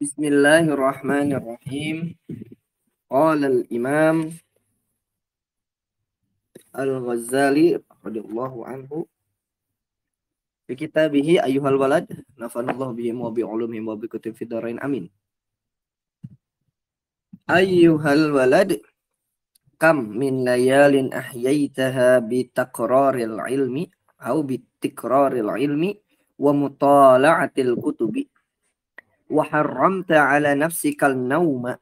Bismillahirrahmanirrahim. Qala al-Imam Al-Ghazali radhiyallahu anhu fi kitabihi ayyuhal walad nafanallahu bihim wa bi ulumihim wa bi kutub fid dharain amin. Ayyuhal walad kam min layalin ahyaitaha bi takraril ilmi au bi tikraril ilmi wa mutala'atil kutubi wa harramta ala nafsikal nawma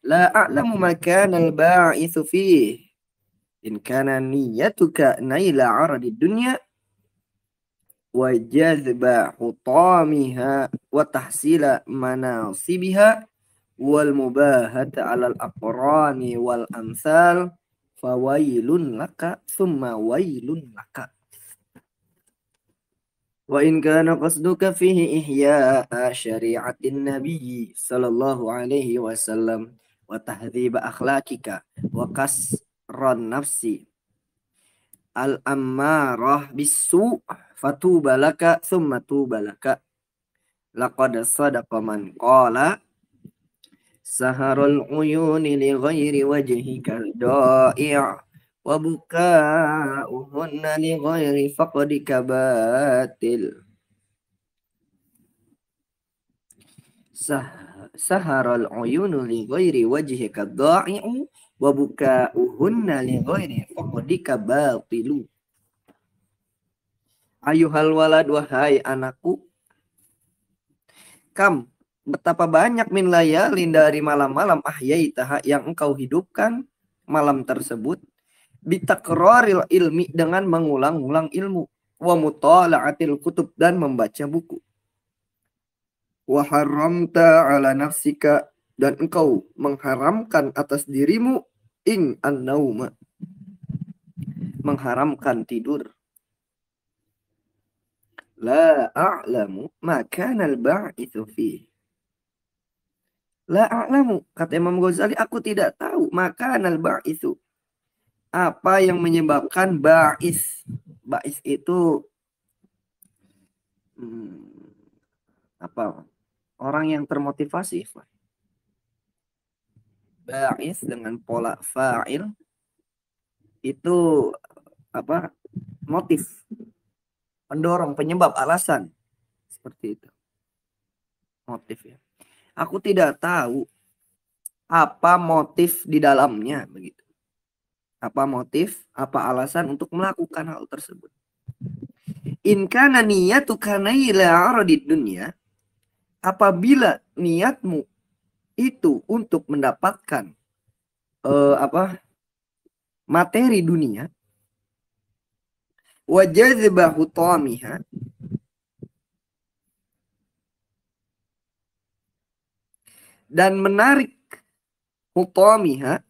la a'lamu makana al-ba'ithu fihi in kana niyyatuka naila 'aradid dunya wa jazba hutamiha wa tahsila manasibiha wal mubahata 'alal aqrani wal amsal fawailun laka thumma wailun laka wa in kana qasduka fihi ihya'a syari'atin nabiy sallallahu alaihi wasallam wa tahdhiba akhlaqika wa kasran nafsi al-ammarah bisu fatuba laka thumma tuba laka laqad sadaqa man qala saharul uyuni li ghairi wajhika da'i' wa buka'uhunna li ghairi faqdika batil saharul uyunu li ghairi wajhika da'i' wa buka'uhunna li ghairi faqdika batilu. Ayuhal walad, wahai anakku, kam, betapa banyak min layalin dari malam-malam ahyaitaha yang engkau hidupkan malam tersebut bitakraril ilmi dengan mengulang-ulang ilmu wa mutala'atil kutub dan membaca buku wa haramta ala nafsika dan engkau mengharamkan atas dirimu an-nauma mengharamkan tidur. La a'lamu makana al-ba'ithu fihi. La a'lamu, kata Imam Ghazali, aku tidak tahu makana al-ba'ithu. Apa yang menyebabkan ba'is. Ba'is itu apa? Orang yang termotivasi. Ba'is dengan pola fa'il itu apa? Motif. Pendorong, penyebab, alasan. Seperti itu. Motif ya. Aku tidak tahu apa motif di dalamnya begitu. Apa motif, apa alasan untuk melakukan hal tersebut. In kana niyatuka naila 'aradid dunya, apabila niatmu itu untuk mendapatkan materi dunia, wa jazba hutamiha, dan menarik hutamiha,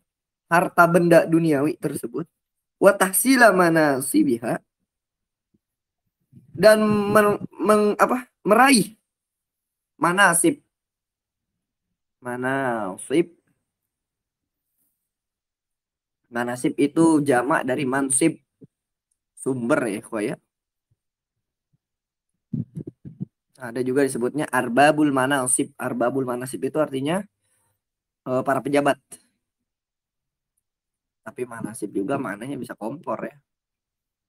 harta benda duniawi tersebut, wa tahsila manasibiha, dan meraih manasib. Manasib itu jamak dari mansib, sumber ya. Ada juga disebutnya arbabul manasib. Arbabul manasib itu artinya para pejabat. Tapi manasib juga maknanya bisa kompor ya.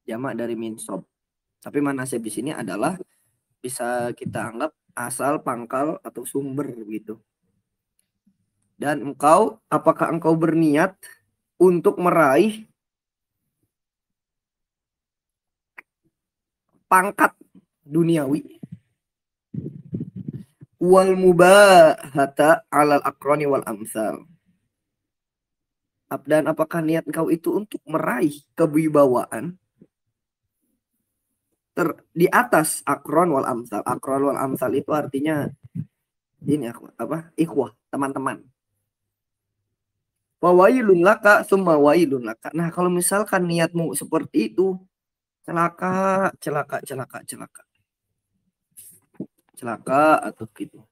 Jamak dari minsob. Tapi manasib di sini adalah bisa kita anggap asal, pangkal, atau sumber gitu. Dan apakah engkau berniat untuk meraih pangkat duniawi? Wal mubahata alal akroni wal amsal. Dan apakah niat engkau itu untuk meraih kewibawaan di atas akron wal amsal. Akron wal amsal itu artinya ini ikhwah, teman-teman. Wawailun laka summa wailun laka. Nah, kalau misalkan niatmu seperti itu, celaka atau gitu.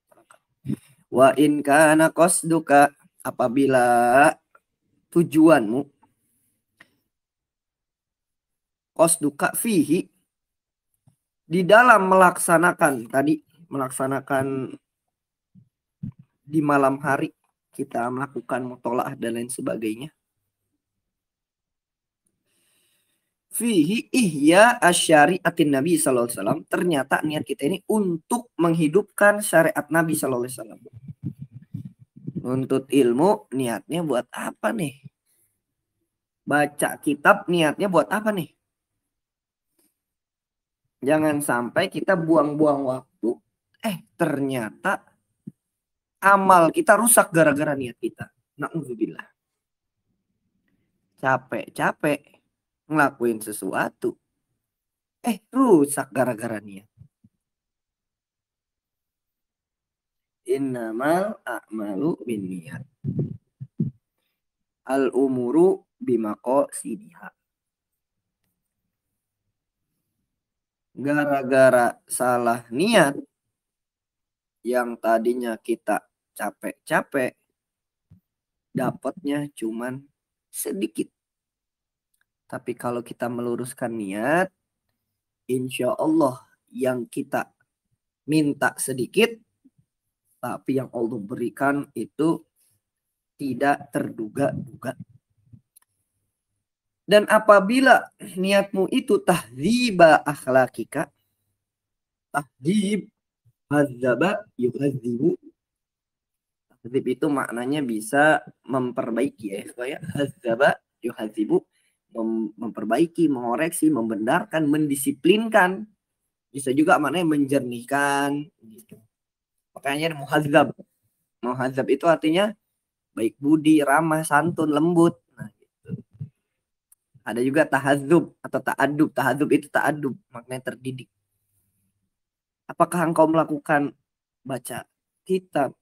Wa in kana qasduka, apabila tujuanmu qasduka fihi, di dalam melaksanakan di malam hari kita melakukan mutolaah dan lain sebagainya. Fihi ihya asyariatin Nabi sallallahu alaihi wasallam. Ternyata niat kita ini untuk menghidupkan syariat Nabi sallallahu alaihi wasallam. Nuntut ilmu niatnya buat apa nih? Baca kitab niatnya buat apa nih? Jangan sampai kita buang-buang waktu. Ternyata amal kita rusak gara-gara niat kita. Na'udzubillah. Capek-capek ngelakuin sesuatu. Rusak gara-gara niat. Innamal a'malu binniyat. Al-umuru bimaqasidiha. Gara-gara salah niat yang tadinya kita capek-capek, dapatnya cuman sedikit. Tapi kalau kita meluruskan niat, insya Allah yang kita minta sedikit, tapi yang Allah berikan itu tidak terduga-duga. Dan apabila niatmu itu tahdziba akhlakika, tahdzib, hadzaba, yuhadzibu. Tahdzib itu maknanya bisa memperbaiki ya. Hadzaba, yuhadzibu, memperbaiki, mengoreksi, membenarkan, mendisiplinkan. Bisa juga maknanya menjernihkan. Gitu. Makanya muhadzab. Muhadzab itu artinya baik budi, ramah, santun, lembut. Nah, gitu. Ada juga tahadzub atau ta'adub. Tahadzub itu ta'adub, maknanya terdidik. Apakah engkau melakukan baca kitab,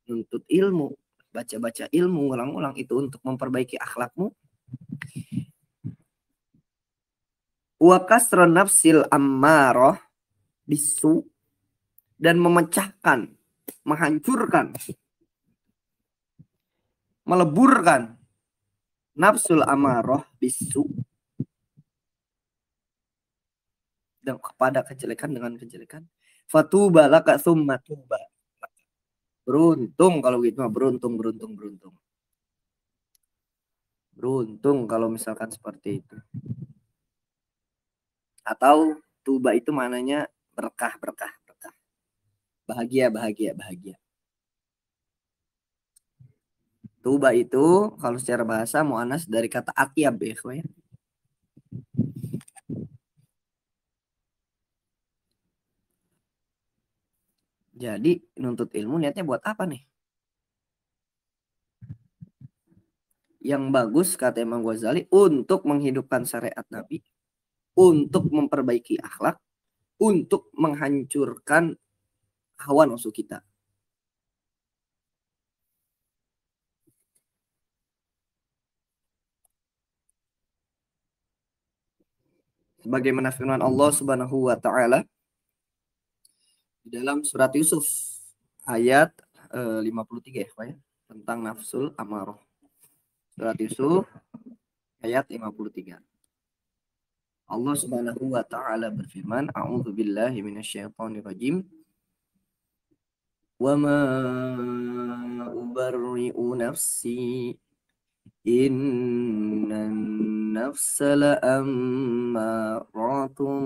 nuntut ilmu, baca-baca ilmu, ulang-ulang itu untuk memperbaiki akhlakmu? Wa kasrun nafsil ammarah bisu, dan memecahkan, menghancurkan, meleburkan nafsul amarah bisu, dan kepada kejelekan dengan kejelekan. Fatuba laka summa tuba. Beruntung kalau gitu mah, beruntung. Beruntung kalau misalkan seperti itu. Atau tuba itu maknanya berkah. Bahagia. Tuba itu kalau secara bahasa mu'anas dari kata atyab ya. Jadi nuntut ilmu niatnya buat apa nih? Yang bagus kata Imam Ghazali untuk menghidupkan syariat Nabi, untuk memperbaiki akhlak, untuk menghancurkan hawa nafsu kita. Sebagaimana firman Allah Subhanahu wa taala di dalam surat Yusuf ayat 53 ya, Pak ya, tentang nafsul amarah. Surat Yusuf ayat 53. Allah Subhanahu wa taala berfirman, A'udzu billahi minasyaitonir rajim. Wa ma ubarri'u nafsi innan nafsa la'ammaratun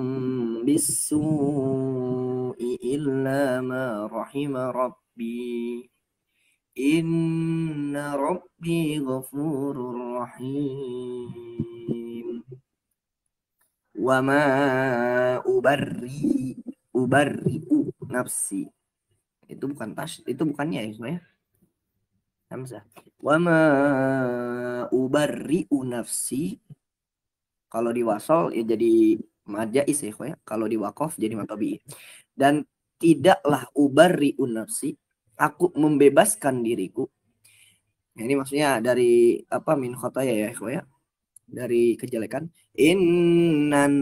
bis-su'i illa ma rahima rabbi inna rabbi ghafurur rahim. Wa ma ubarri'u nafsi, itu bukan itu bukannya ya sebenarnya hamzah. Wa ma ubarri'u nafsi, kalau di wasol ya jadi majais ya, kalau di waqaf jadi matabi. Dan tidaklah ubarri'u nafsi, aku membebaskan diriku. Nah, ini maksudnya dari apa, min khotaya ya, dari kejelekan. Innan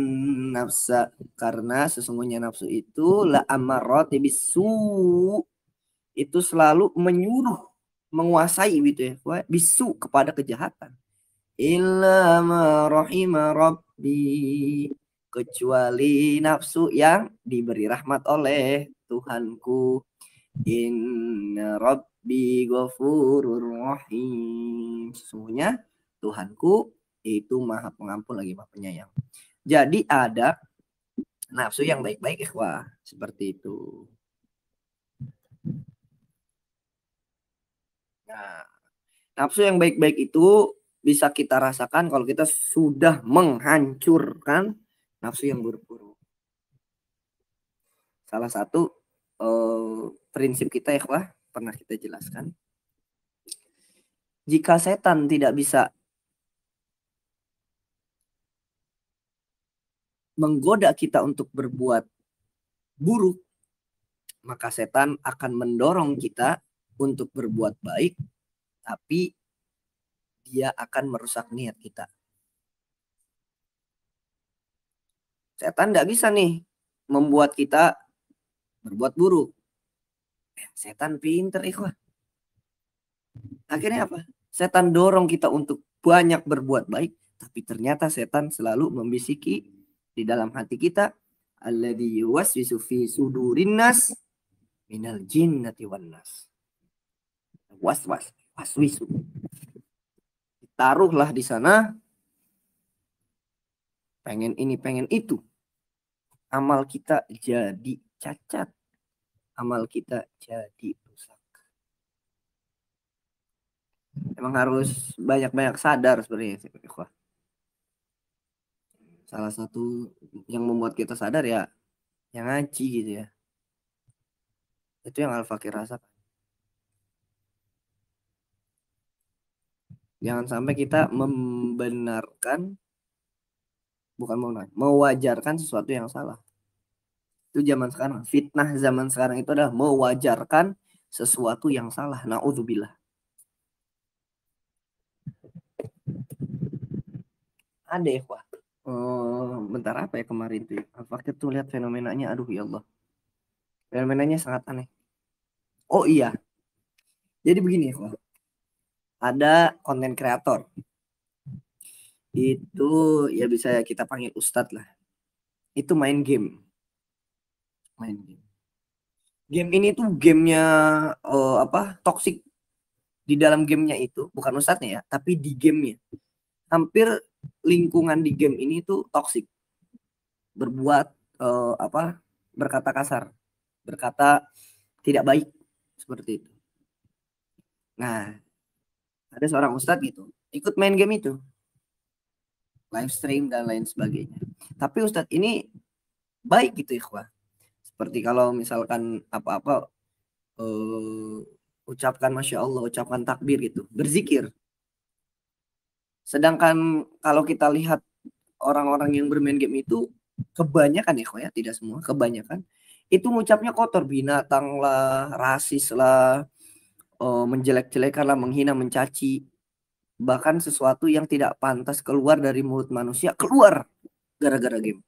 nafsa, karena sesungguhnya nafsu itu la amarrati bisu, itu selalu menyuruh, menguasai gitu ya, bisu, kepada kejahatan. Illa ma rahima rabbi, kecuali nafsu yang diberi rahmat oleh Tuhanku. Inna Rabbi ghafurur rahim. Sesungguhnya Tuhanku itu maha pengampun lagi maha penyayang. Jadi ada nafsu yang baik-baik ikhwah. Seperti itu. Nah, nafsu yang baik-baik itu bisa kita rasakan kalau kita sudah menghancurkan nafsu yang buruk-buruk. Salah satu prinsip kita ikhwah pernah kita jelaskan. Jika setan tidak bisa menggoda kita untuk berbuat buruk, maka setan akan mendorong kita untuk berbuat baik, tapi dia akan merusak niat kita. Setan tidak bisa nih membuat kita berbuat buruk. Setan pinter ikhwah. Akhirnya apa? Setan dorong kita untuk banyak berbuat baik, tapi ternyata setan selalu membisiki di dalam hati kita, alladzi yuwaswisu fi sudurin nas minal jinnati wan nas. Was-was, waswisu. Taruhlah di sana pengen ini, pengen itu. Amal kita jadi cacat. Amal kita jadi rusak. Emang harus banyak-banyak sadar sebenarnya. Salah satu yang membuat kita sadar ya yang ngaji gitu ya. Itu yang Al-Fakir rasakan. Jangan sampai kita membenarkan, bukan mewajarkan sesuatu yang salah. Itu zaman sekarang. Fitnah zaman sekarang itu adalah mewajarkan sesuatu yang salah. Na'udzubillah. Ada ya, Wah. Bentar apa ya kemarin tuh? Al-Fakir tuh lihat fenomenanya. Aduh ya Allah. Fenomenanya sangat aneh. Oh iya. Jadi begini ya, Wah. Ada konten kreator. Itu ya bisa kita panggil ustadz lah. Itu main game. Main game. Game ini tuh gamenya toxic. Di dalam gamenya itu bukan ustadznya ya, tapi di gamenya hampir lingkungan di game ini tuh toxic, berbuat berkata kasar, berkata tidak baik seperti itu. Nah, ada seorang ustadz gitu ikut main game itu, live stream dan lain sebagainya. Tapi ustadz ini baik gitu ikhwah. Seperti kalau misalkan apa-apa ucapkan masya Allah, ucapkan takbir gitu, berzikir. Sedangkan kalau kita lihat orang-orang yang bermain game itu kebanyakan ya, tidak semua, kebanyakan itu ngucapnya kotor, binatang lah, rasis lah, menjelek-jelekan lah, menghina, mencaci, bahkan sesuatu yang tidak pantas keluar dari mulut manusia keluar gara-gara game.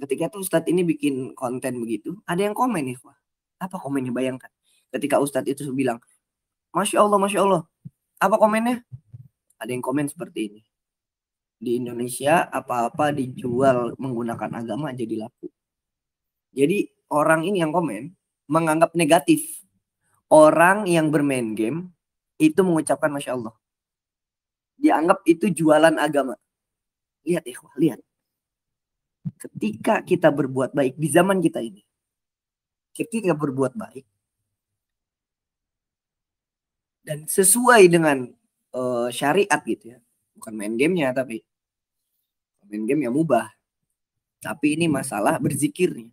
Ketika tuh Ustadz ini bikin konten begitu, ada yang komen nih, wah, apa komennya bayangkan? Ketika Ustadz itu bilang, masya Allah, apa komennya? Ada yang komen seperti ini. Di Indonesia apa-apa dijual menggunakan agama jadi laku. Jadi orang ini yang komen menganggap negatif orang yang bermain game itu mengucapkan masya Allah. Dianggap itu jualan agama. Lihat ikhwah, lihat. Ketika kita berbuat baik di zaman kita ini, ketika berbuat baik dan sesuai dengan syariat gitu ya, bukan main gamenya tapi main game yang mubah. Tapi ini masalah berzikirnya.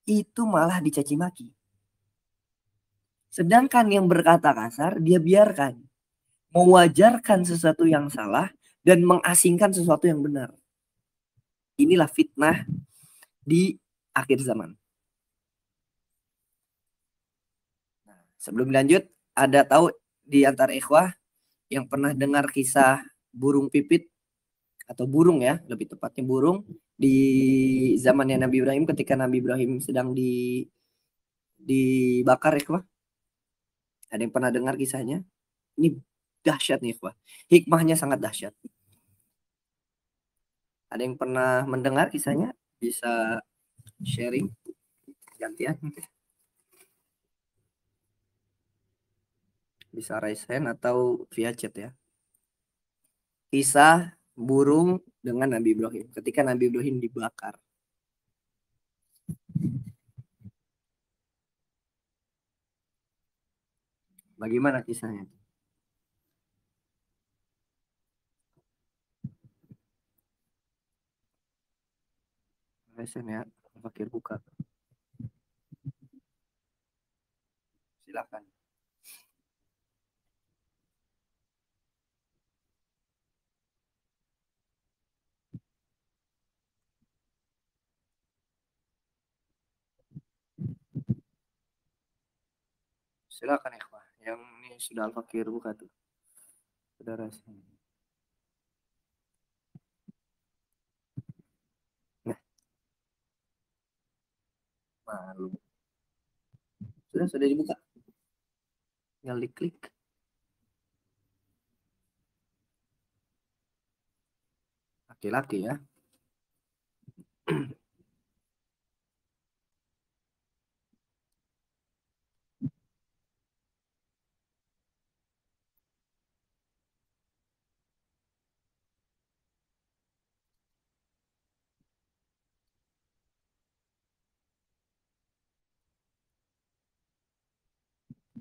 Itu malah dicaci maki. Sedangkan yang berkata kasar, dia biarkan. Mewajarkan sesuatu yang salah dan mengasingkan sesuatu yang benar. Inilah fitnah di akhir zaman. Nah, sebelum lanjut, ada tahu di antara ikhwah yang pernah dengar kisah burung pipit atau burung ya, lebih tepatnya burung di zamannya Nabi Ibrahim ketika Nabi Ibrahim sedang dibakar ikhwah? Ada yang pernah dengar kisahnya? Ini dahsyat nih ikhwah. Hikmahnya sangat dahsyat. Ada yang pernah mendengar kisahnya? Bisa sharing? gantian. Bisa raise hand atau via chat ya. Kisah burung dengan Nabi Ibrahim ketika Nabi Ibrahim dibakar. Bagaimana kisahnya? Raise hand ya. Fakir buka. Silakan. Silakan ikhwah. Yang ini sudah fakir buka tuh. Sudah raise hand. Nah, malu. Sudah dibuka. Tinggal diklik. Laki-laki ya.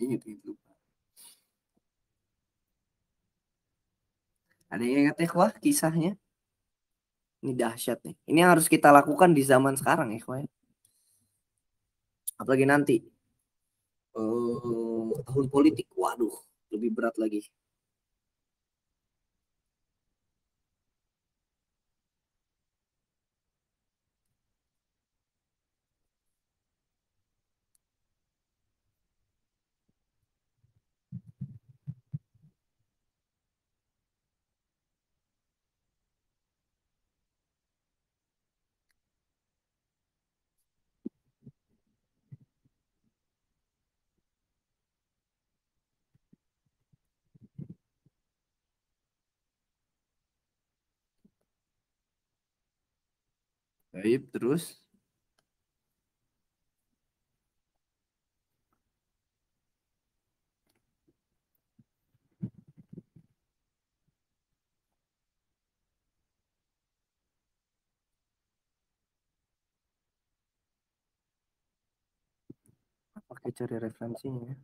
Ingat itu. Ada yang ingat ikhwah kisahnya? Ini dahsyat nih. Ini harus kita lakukan di zaman sekarang ikhwah. Apalagi nanti tahun politik. Waduh, lebih berat lagi. Baik, terus pakai cari referensinya ya.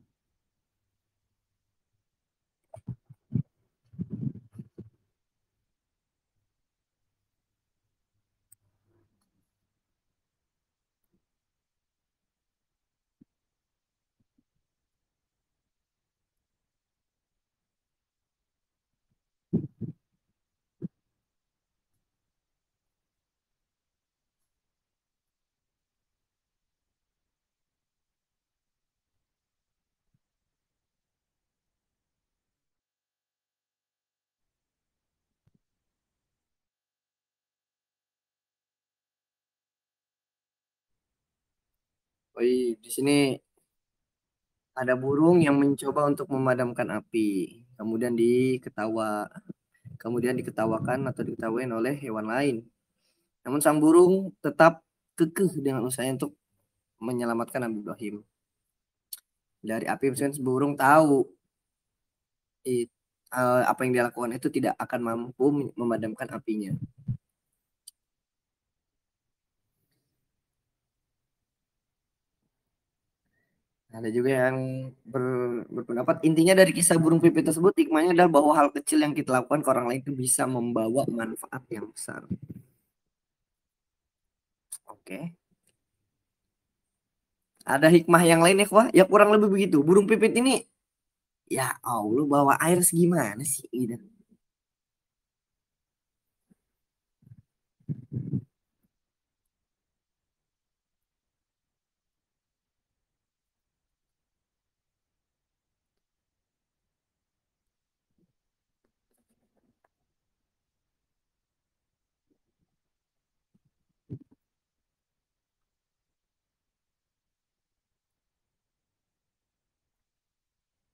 Oh, di sini ada burung yang mencoba untuk memadamkan api, kemudian kemudian diketawakan atau diketawain oleh hewan lain. Namun sang burung tetap kekeh dengan usahanya untuk menyelamatkan Nabi Ibrahim dari api. Misalnya burung tahu i- apa yang dia lakukan itu tidak akan mampu memadamkan apinya. Ada juga yang berpendapat intinya dari kisah burung pipit tersebut hikmahnya adalah bahwa hal kecil yang kita lakukan ke orang lain itu bisa membawa manfaat yang besar. Oke. Ada hikmah yang lain ya, Wah? Ya kurang lebih begitu. Burung pipit ini, ya Allah, bawa air segimana sih? Gitu.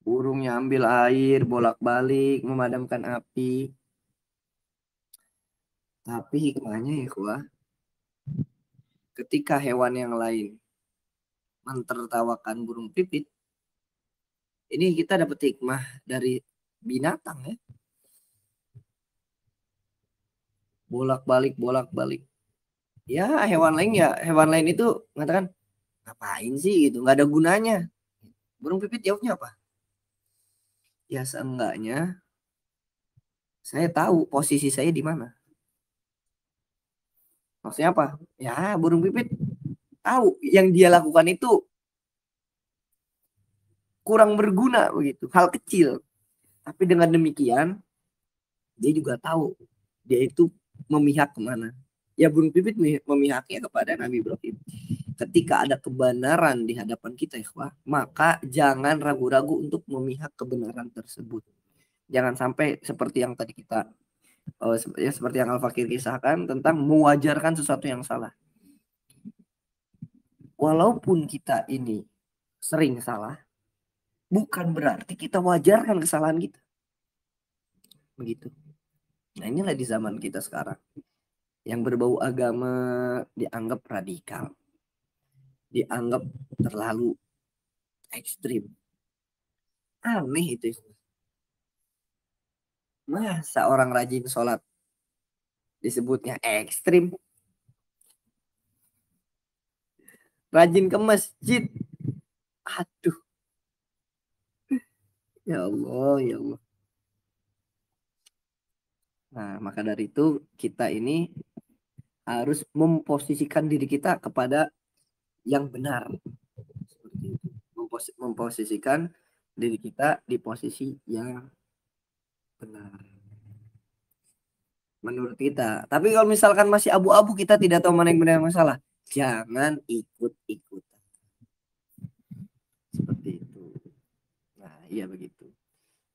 Burungnya ambil air, bolak-balik, memadamkan api. Tapi hikmahnya ya, Wah, ketika hewan yang lain mentertawakan burung pipit. Ini kita dapat hikmah dari binatang ya. Bolak-balik, bolak-balik. Ya hewan lain itu mengatakan ngapain sih gitu, nggak ada gunanya. Burung pipit jawabnya apa? Ya seenggaknya saya tahu posisi saya di mana. Maksudnya apa? Ya burung pipit tahu yang dia lakukan itu kurang berguna begitu, hal kecil. Tapi dengan demikian dia juga tahu dia itu memihak kemana. Ya burung pipit memihaknya kepada Nabi Ibrahim. Ketika ada kebenaran di hadapan kita, ikhwah, maka jangan ragu-ragu untuk memihak kebenaran tersebut. Jangan sampai seperti yang tadi kita seperti yang Al-Fakir kisahkan tentang mewajarkan sesuatu yang salah. Walaupun kita ini sering salah, bukan berarti kita wajarkan kesalahan kita. Begitu. Nah inilah di zaman kita sekarang. Yang berbau agama dianggap radikal. Dianggap terlalu ekstrim. Aneh itu. Masa orang rajin sholat disebutnya ekstrim? Rajin ke masjid. Aduh. Ya Allah, ya Allah. Nah, maka dari itu kita ini harus memposisikan diri kita kepada yang benar. Seperti itu. Memposisikan diri kita di posisi yang benar. Menurut kita. Tapi kalau misalkan masih abu-abu, kita tidak tahu mana yang benar yang masalah, jangan ikut-ikutan. Seperti itu. Nah, iya begitu.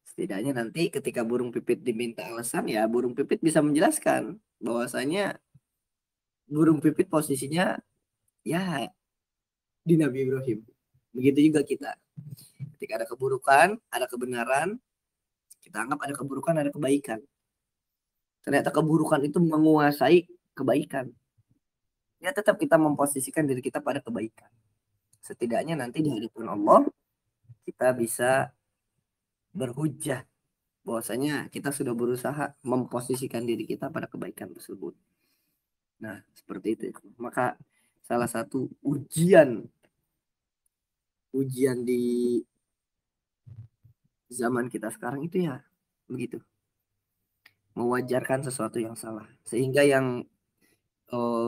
Setidaknya nanti ketika burung pipit diminta alasan, ya burung pipit bisa menjelaskan bahwasanya burung pipit posisinya ya di Nabi Ibrahim. Begitu juga kita. Ketika ada keburukan, ada kebenaran, kita anggap ada keburukan, ada kebaikan. Ternyata keburukan itu menguasai kebaikan. Ya tetap kita memposisikan diri kita pada kebaikan. Setidaknya nanti di hadapan Allah kita bisa berhujjah bahwasanya kita sudah berusaha memposisikan diri kita pada kebaikan tersebut. Nah, seperti itu. Maka salah satu ujian di zaman kita sekarang itu ya begitu. Mewajarkan sesuatu yang salah. Sehingga yang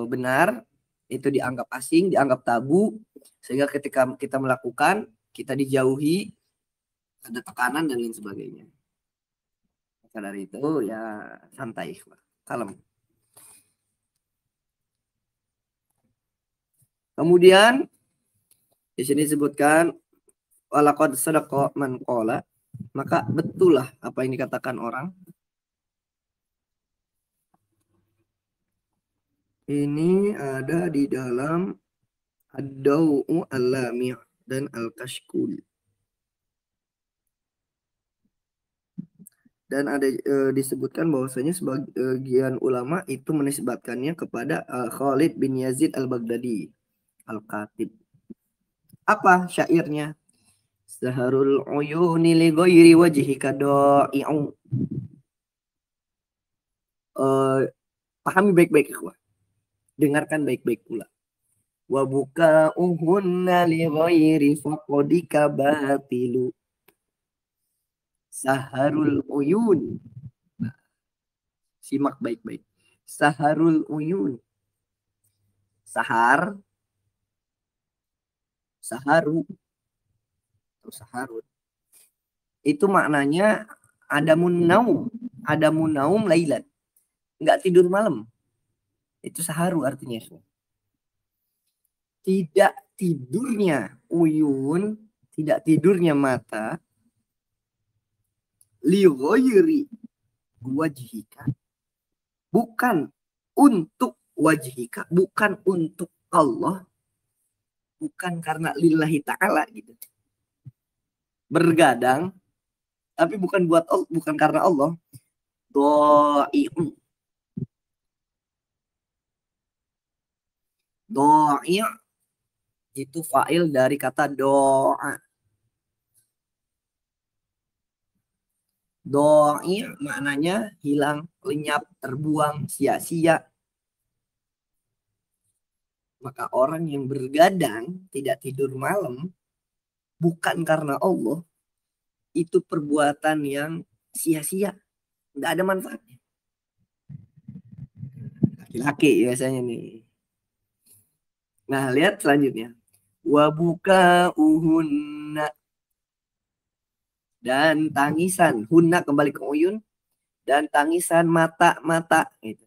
benar itu dianggap asing, dianggap tabu, sehingga ketika kita melakukan kita dijauhi, ada tekanan dan lain sebagainya. Maka dari itu ya santai, kalem. Kemudian di sini disebutkan walaqad sadaqa man qala, maka betul lah apa yang dikatakan orang. Ini ada di dalam Ad-Daw'u Al-Lami' dan Al-Kashkul. Dan ada disebutkan bahwasanya sebagian ulama itu menisbatkannya kepada Khalid bin Yazid Al-Baghdadi Al-Khatib. Apa syairnya? Saharul uyuni li ghairi wajhika da'i'u. Pahami baik-baik, ikhwah. Dengarkan baik-baik pula. Wa buka'uhunna li ghairi faqadika batilu. Saharul uyun. Nah, simak baik-baik. Saharul uyun. Sahar, saharu, atau saharun. Itu maknanya adamun naum lailan. Enggak tidur malam. Itu saharu artinya. Tidak tidurnya uyun, tidak tidurnya mata, li ghairi wajhika. Bukan untuk wajhika, bukan untuk Allah, bukan karena lillahi ta'ala gitu. Bergadang, tapi bukan buat Allah, bukan karena Allah. Do'i'un. Do'i' Itu fa'il dari kata doa. Doi maknanya hilang, lenyap, terbuang, sia-sia. Maka orang yang bergadang tidak tidur malam bukan karena Allah, itu perbuatan yang sia-sia, nggak ada manfaatnya. Laki-laki biasanya nih. Nah, lihat selanjutnya. Wabuka uhunna, dan tangisan hunna kembali ke uyun, dan tangisan mata-mata itu.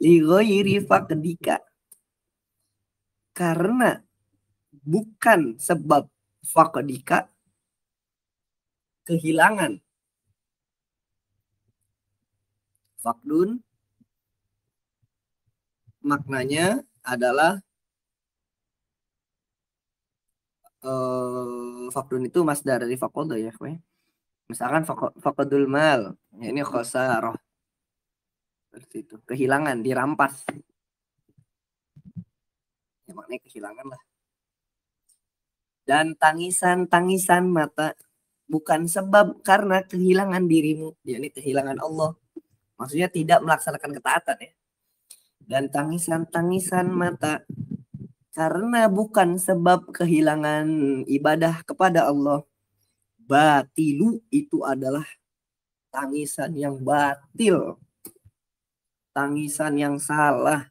Li ghairi faqdika, karena bukan sebab faqdika, kehilangan. Fakdun maknanya adalah fakdun itu masdar dari fakodo ya. Misalkan fakodul mal, ya ini khosarah, seperti itu. Kehilangan, dirampas. Ya, maknanya kehilangan lah. Dan tangisan-tangisan mata bukan sebab karena kehilangan dirimu, yakni kehilangan Allah. Maksudnya tidak melaksanakan ketaatan ya. Dan tangisan-tangisan mata karena bukan sebab kehilangan ibadah kepada Allah. Batilu itu adalah tangisan yang batil, tangisan yang salah,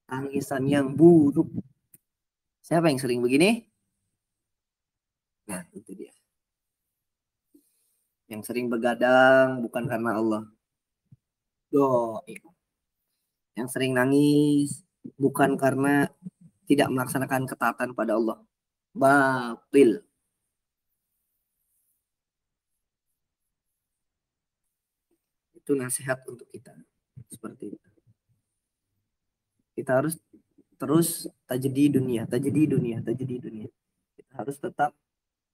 tangisan yang buruk. Siapa yang sering begini? Nah, itu dia. Yang sering begadang bukan karena Allah. Doa. Yang sering nangis bukan karena tidak melaksanakan ketaatan pada Allah. Batil. Itu nasihat untuk kita. Seperti itu. Kita harus terus tajdi dunia, tajdi dunia, tajdi dunia. Kita harus tetap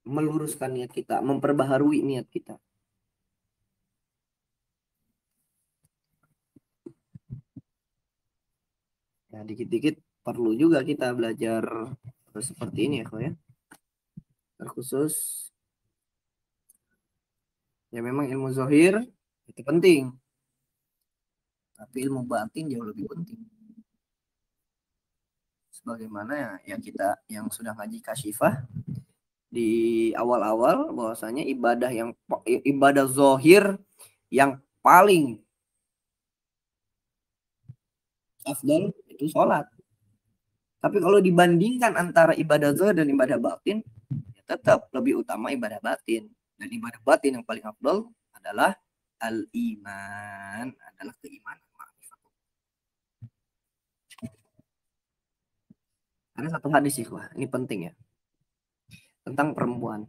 meluruskan niat kita, memperbaharui niat kita. Ya, dikit-dikit perlu juga kita belajar seperti ini ya, kok ya. Terkhusus ya memang ilmu zahir itu penting, tapi ilmu batin jauh lebih penting. Sebagaimana ya kita yang sudah ngaji kasyifah di awal-awal bahwasanya ibadah zahir yang paling afdal itu sholat. Tapi kalau dibandingkan antara ibadah zahir dan ibadah batin, ya tetap lebih utama ibadah batin. Dan ibadah batin yang paling afdal adalah al-iman, adalah keimanan. Ada satu hadis sih, wah, ini penting ya, tentang perempuan.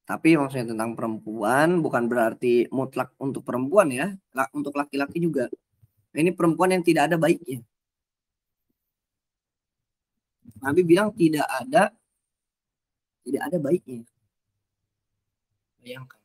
Tapi maksudnya tentang perempuan bukan berarti mutlak untuk perempuan ya, untuk laki-laki juga. Nah, ini perempuan yang tidak ada baiknya. Nabi bilang tidak ada baiknya. Bayangkan.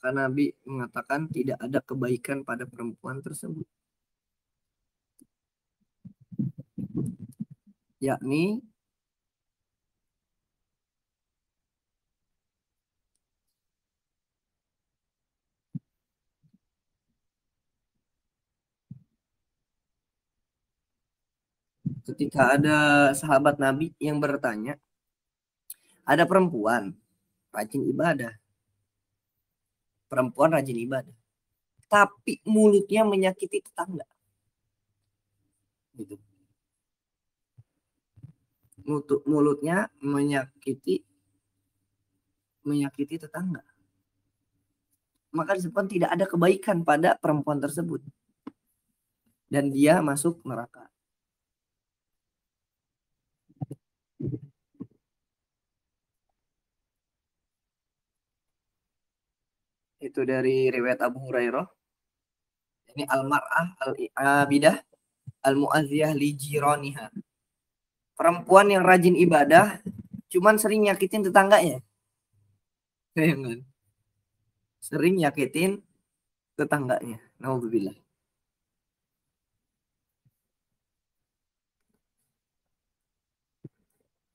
Maka Nabi mengatakan tidak ada kebaikan pada perempuan tersebut. Yakni ketika ada sahabat Nabi yang bertanya, ada perempuan rajin ibadah, perempuan rajin ibadah, tapi mulutnya menyakiti tetangga. Gitu. Mulutnya menyakiti tetangga. Maka disebutkan tidak ada kebaikan pada perempuan tersebut. Dan dia masuk neraka. Itu dari riwayat Abu Hurairah. Ini al-mar'ah al-abidah al-mu'adziyah li jiraniha. Perempuan yang rajin ibadah cuman sering nyakitin tetangganya. Jangan. Sering nyakitin tetangganya. Nauzubillah.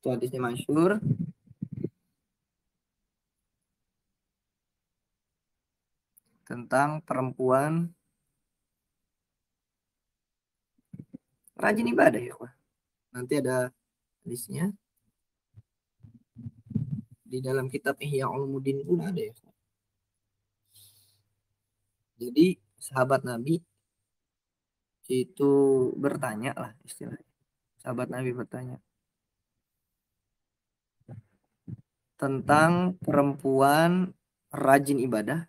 Itu hadisnya masyhur. Tentang perempuan rajin ibadah ya, Pak. Nanti ada hadisnya di dalam kitab Ihya Ulumuddin pun ada ya. Jadi sahabat Nabi itu bertanya lah istilahnya. Sahabat Nabi bertanya tentang perempuan rajin ibadah,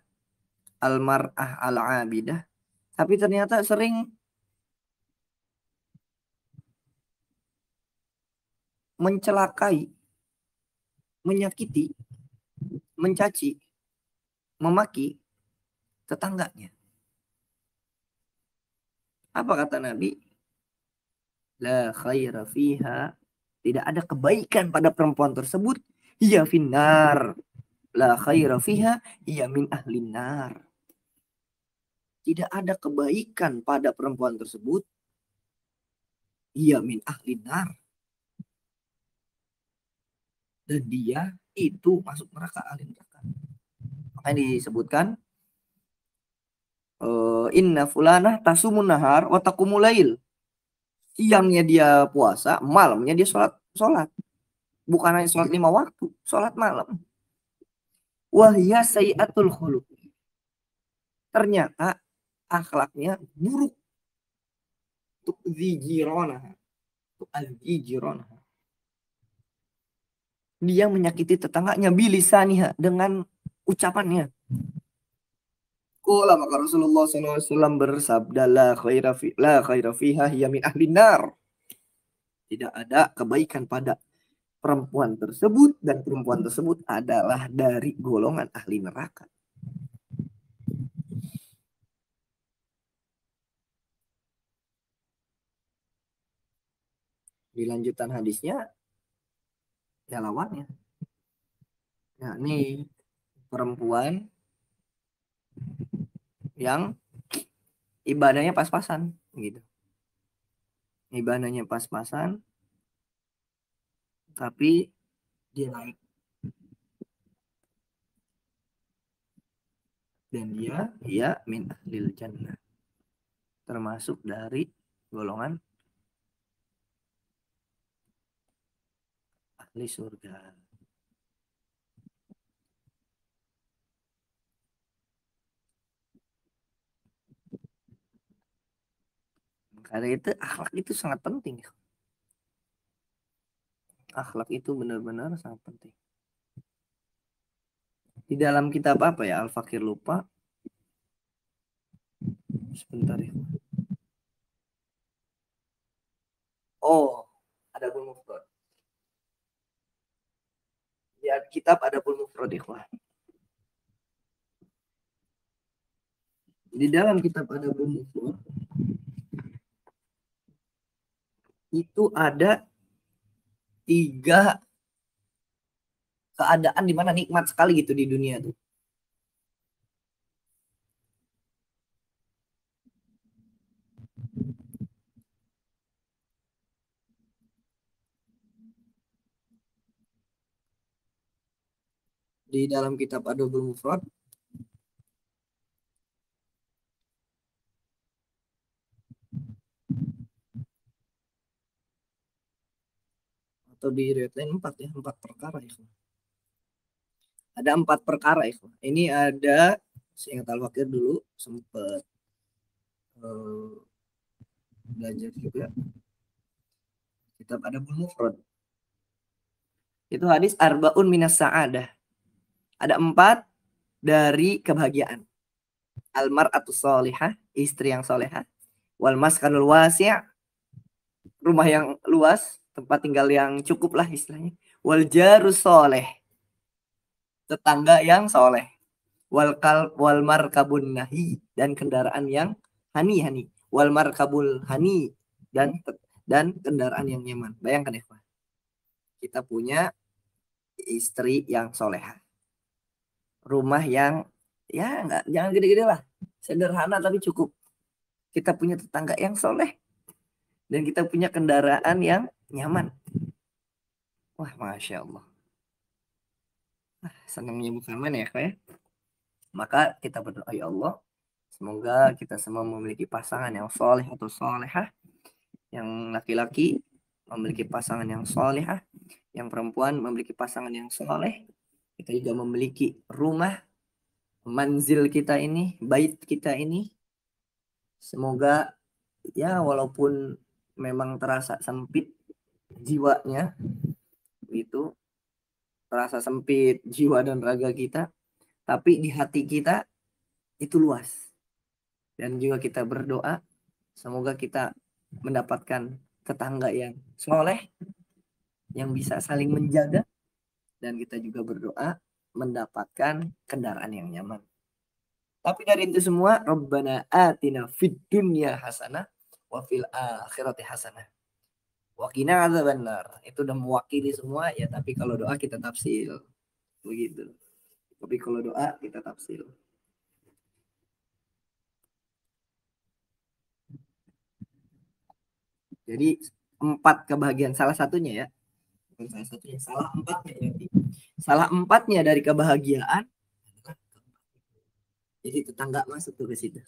al-mar'ah al-abidah, tapi ternyata sering mencelakai, menyakiti, mencaci, memaki tetangganya. Apa kata Nabi? La khaira fiha. Tidak ada kebaikan pada perempuan tersebut. Hiya finnar. La khaira fiha. Hiya min ahlin nar. Tidak ada kebaikan pada perempuan tersebut. Hiya min ahlin nar. Dan dia itu masuk neraka, ahli neraka. Makanya disebutkan inna fulanah tasumun nahar wa taqumul lail. Siangnya dia puasa, malamnya dia sholat. Bukan hanya sholat 5 waktu, sholat malam. Wahya sayiatul khuluq. Ternyata akhlaknya buruk. Untuk zijironah. Dia menyakiti tetangganya bilisaniha dengan ucapannya. Qala maka Rasulullah SAW bersabda la khaira fiha hiya min ahlin nar. Tidak ada kebaikan pada perempuan tersebut dan perempuan tersebut adalah dari golongan ahli neraka. Di lanjutan hadisnya ya lawannya. Ya, ini perempuan yang ibadahnya pas-pasan gitu. Ibadahnya pas-pasan tapi dia naik. Dan dia min ahlil jannah. Termasuk dari golongan ahli surga. Karena itu akhlak itu sangat penting. Akhlak itu benar-benar sangat penting. Di dalam kitab apa ya? Al-Fakir lupa. Sebentar ya. Oh, ada Mufrad. Ya, kitab ada Mufrad ikhwah. Di dalam kitab ada Mufrad itu ada 3 keadaan di mana nikmat sekali gitu di dunia tuh. Di dalam kitab Adabul Mufrad atau di riwayat lain 4 ya, 4 perkara ya. Ada 4 perkara ya. Ini ada saya ingat Al-Fakir dulu sempat belajar juga kitab Adabul Mufrad. Itu hadis arbaun minas sa'adah. Ada 4 dari kebahagiaan. Al-mar'atus sholihah, istri yang solehah. Wal maskanul wasi', rumah yang luas, tempat tinggal yang cukup lah istilahnya. Wal jarus soleh, tetangga yang soleh. Wal markabun nahi, dan kendaraan yang hani wal markabul hani dan kendaraan yang nyaman. Bayangkan ya, Pak. Kita punya istri yang soleha, rumah yang ya nggak jangan gede-gede lah, sederhana tapi cukup. Kita punya tetangga yang soleh dan kita punya kendaraan yang nyaman. Wah, masya Allah. Senangnya bukan main ya, Kak ya. Maka kita berdoa, ya Allah, semoga kita semua memiliki pasangan yang soleh atau solehah, yang laki-laki memiliki pasangan yang solehah, yang perempuan memiliki pasangan yang soleh. Kita juga memiliki rumah, manzil kita ini, bait kita ini. Semoga ya walaupun memang terasa sempit jiwanya, itu terasa sempit jiwa dan raga kita, tapi di hati kita itu luas. Dan juga kita berdoa semoga kita mendapatkan tetangga yang soleh, yang bisa saling menjaga, dan kita juga berdoa mendapatkan kendaraan yang nyaman. Tapi dari itu semua, Rabbana atina fid dunya hasanah wa fil akhirati hasanah wa qina adzabannar. Itu udah mewakili semua ya, tapi kalau doa kita tafsir. Begitu. Tapi kalau doa kita tafsir. Jadi empat kebahagiaan salah satunya ya. Salah satunya, salah empatnya berarti. Salah empatnya dari kebahagiaan. Jadi tetangga masuk tuh ke situ.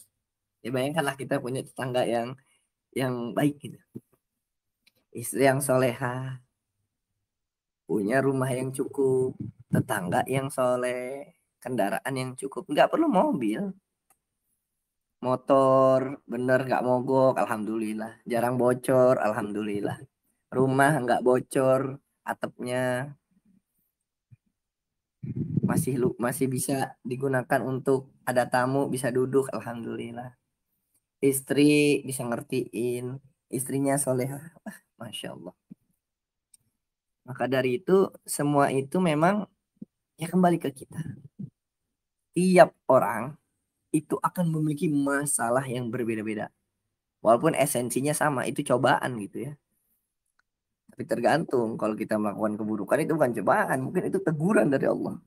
Ya bayangkanlah kita punya tetangga yang baik gitu. Istri yang soleha, punya rumah yang cukup, tetangga yang soleh, kendaraan yang cukup. Nggak perlu mobil, motor, bener nggak mogok, alhamdulillah. Jarang bocor, alhamdulillah. Rumah nggak bocor, atapnya masih bisa digunakan untuk ada tamu, bisa duduk, alhamdulillah. Istri bisa ngertiin, istrinya solehah, masya Allah. Maka dari itu semua itu memang ya kembali ke kita. Tiap orang itu akan memiliki masalah yang berbeda-beda. Walaupun esensinya sama, itu cobaan gitu ya. Tapi tergantung, kalau kita melakukan keburukan itu bukan cobaan, mungkin itu teguran dari Allah.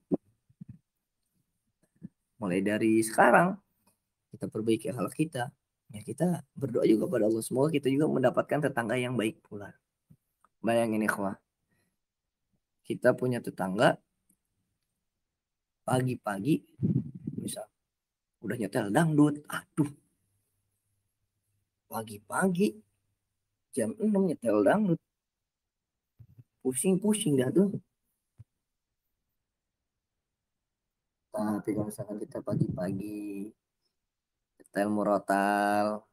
Mulai dari sekarang kita perbaiki akhlak kita. Ya kita berdoa juga pada Allah, semoga kita juga mendapatkan tetangga yang baik pula. Bayangin ikhwah, kita punya tetangga pagi-pagi misal udah nyetel dangdut, aduh, pagi-pagi jam 6 nyetel dangdut, pusing-pusing dah tuh. Tapi kalau misalkan kita pagi-pagi nyetel murotal,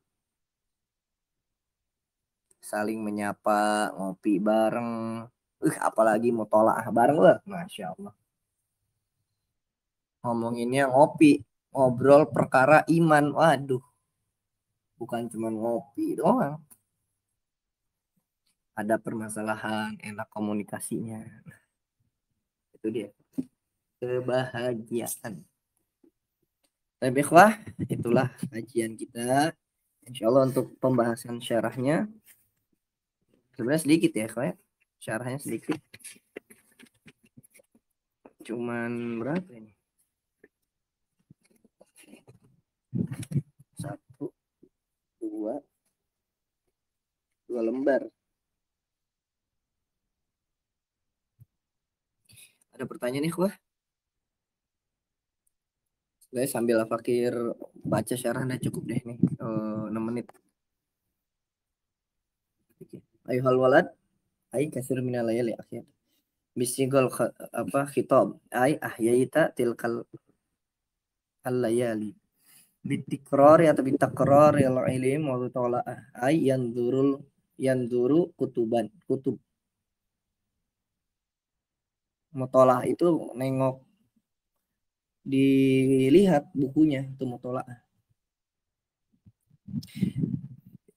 saling menyapa, ngopi bareng, apalagi mau tolak bareng, wah, masya Allah. Ngomonginnya ngopi, ngobrol perkara iman, waduh, bukan cuma ngopi doang, ada permasalahan, enak komunikasinya. Itu dia kebahagiaan. Tapi ikhwah, itulah kajian kita. Insya Allah untuk pembahasan syarahnya sebenarnya sedikit ya ikhwah ya. Syarahnya sedikit. Cuman berapa ini? Satu, dua lembar. Ada pertanyaan nih, ikhwah? Saya sambil fakir baca syarahnya cukup deh nih. 6 menit. Ayo hal walad. Ay kasir minal layali akhir. Bisigol apa khitab. Ay ahyaita tilkal al-layali. Bitikrori atau bitakrori al-ilim wa bitola'ah. Ay yanduru kutuban. Kutub. Mutolah itu nengok, dilihat bukunya itu mutolah.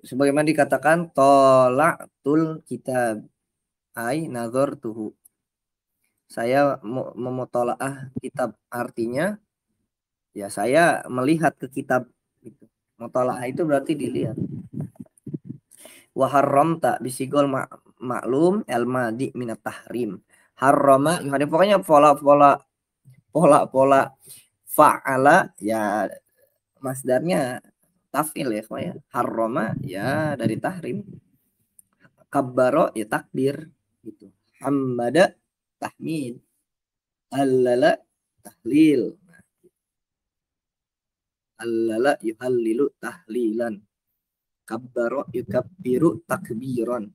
Sebagaimana dikatakan tolaktul kitab ai nazar tuhu. Saya memutolaah kitab, artinya ya saya melihat ke kitab gitu. Mutalaah itu berarti dilihat. Wa haramta bisigol maklum al madi minat tahrim. Harrama pokoknya pola fa'ala ya masdarnya tafil ya ya. Harrama ya dari tahrim. Kabbaro ya takbir gitu. Hamada tahmid. Allala tahlil. Allala yuhallilu tahlilan. Kabbaro yukabbiru takbiran.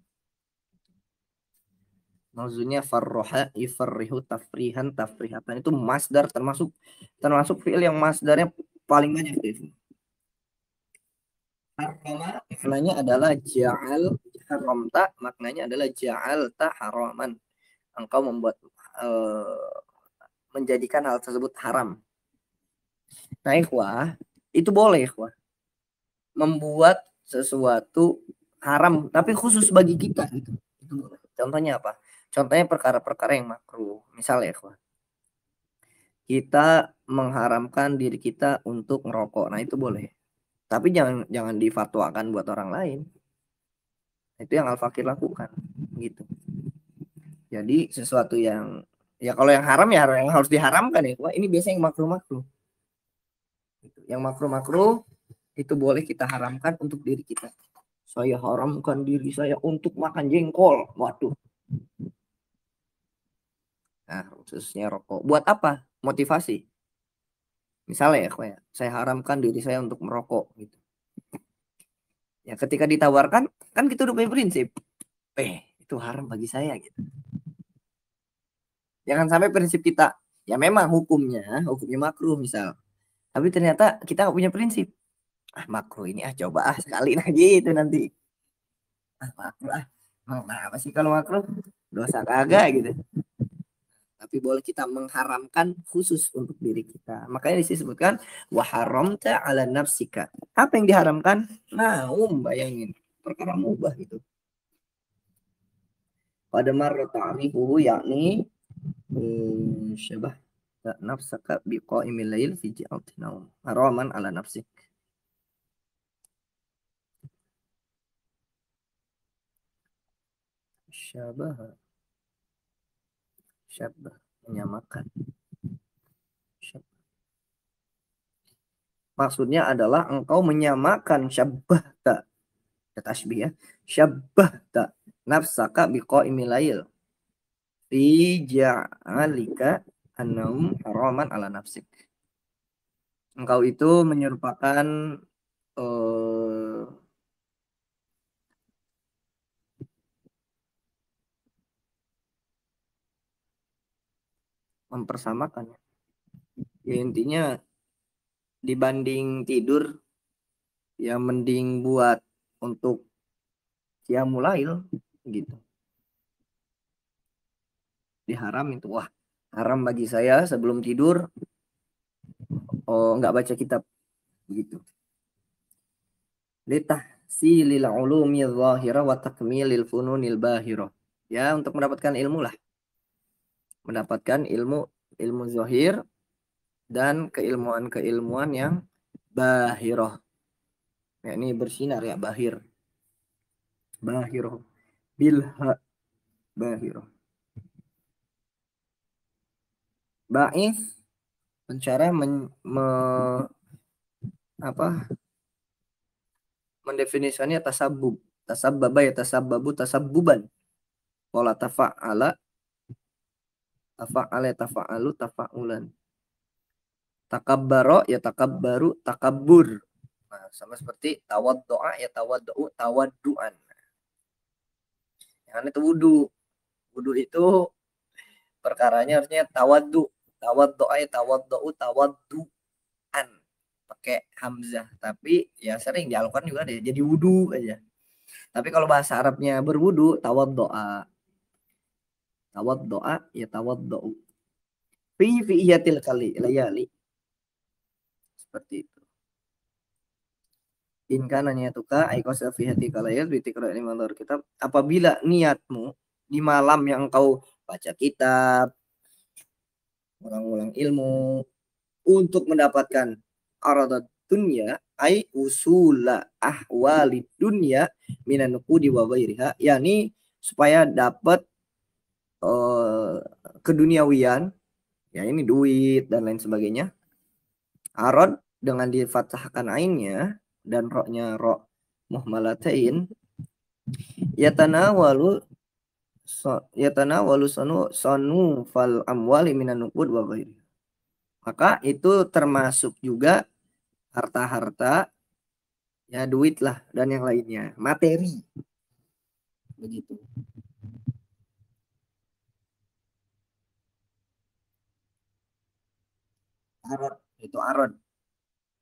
Maksudnya farroha yufarrihu tafrihan tafrihatan itu masdar termasuk fiil yang masdarnya paling banyak itu. Harrama maknanya adalah ja'al, haramta maknanya adalah ja'alta haraman. Engkau membuat menjadikan hal tersebut haram. Nah, ikhwah, itu boleh ikhwah. Membuat sesuatu haram tapi khusus bagi kita gitu. Itu boleh. Contohnya apa? Contohnya perkara-perkara yang makruh. Misalnya ikhwah, kita mengharamkan diri kita untuk merokok. Nah, itu boleh. Tapi jangan difatwakan buat orang lain. Itu yang Al-Fakir lakukan gitu. Jadi sesuatu yang ya kalau yang haram ya yang harus diharamkan ya. Wah, ini biasanya yang makruh-makruh. Yang makruh-makruh itu boleh kita haramkan untuk diri kita. Saya haramkan diri saya untuk makan jengkol. Waduh. Nah, khususnya rokok. Buat apa? Motivasi. Misalnya ya, saya haramkan diri saya untuk merokok gitu. Ya ketika ditawarkan kan kita udah punya prinsip. Itu haram bagi saya gitu. Jangan sampai prinsip kita ya memang hukumnya makruh misal. Tapi ternyata kita nggak punya prinsip. Makruh ini coba sekali lagi itu nanti. Makruh apa sih kalau makruh? Dosa kagak gitu. Tapi boleh kita mengharamkan khusus untuk diri kita. Makanya disebutkan wa haramta ala nafsika. Apa yang diharamkan? Bayangin. Perkara mubah itu. Pada marra ta'rifuhu yakni syabah nafsaka biqaimil lail fi ji'ati naum. Haraman ala nafsik. Syabah menyamakan. Maksudnya adalah engkau menyamakan syabbahta tasbih ya. Syabbahta nafsaka biqaimil lail fi ja'alika annahum haraman ala nafsik. Engkau itu menyerupakan mempersamakan ya intinya dibanding tidur ya mending buat untuk qiyamul gitu. Diharam itu wah haram bagi saya sebelum tidur nggak baca kitab gitu. Litahsilil ulumi dhahira wa takmilil fununil bahira. Ya untuk mendapatkan ilmu lah. Mendapatkan ilmu zahir dan keilmuan yang bahirah. Ya, ini bersinar ya bahirah bilha bahirah. Ba'if cara mendefinisikannya tasabbaba ya tasabbuban pola tafa'ala tafa'alu tafa'ulan takabbaro ya takabbaru takabbur. Nah, sama seperti tawaddu'a ya tawaddu'u tawaddu'an. Yang itu wudu itu perkaranya harusnya tawaddu'a ya tawaddu'u tawaddu'an pakai hamzah, tapi ya sering dialquran juga deh jadi wudu aja. Tapi kalau bahasa Arabnya berwudu tawaddu'a ya tawaddu'u fi iyatil layali seperti itu. In kana niyatuka ay qasa fi hatika layal bi tikra limandur kitab. Apabila niatmu di malam yang engkau baca kitab, ulang-ulang ilmu untuk mendapatkan aradat dunia, ai usula ahwalid dunya minan nuqudi wa ghairiha, yakni supaya dapat keduniawian, ya ini duit dan lain sebagainya. Arad dengan difathahkan ainnya dan roknya rok muhmalatain, yatanawalu yatanawalu sanu fal amwali minan nuqud wa ghairi. Maka itu termasuk juga harta-harta, ya duit lah dan yang lainnya, materi begitu. Arad itu arad.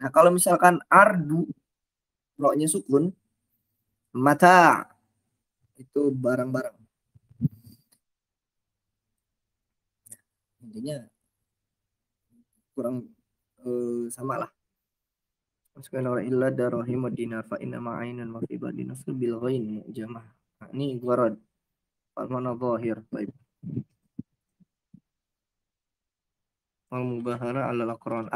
Nah kalau misalkan ardu roknya sukun, mata itu barang-barang, intinya kurang sama lah. Sekarang illa darahim dinar fa inna ma'ainan wa fi badin bil ghain jamah. Nah, ini gharad. Al mana zahir. Baik. Al mubahara ala akron.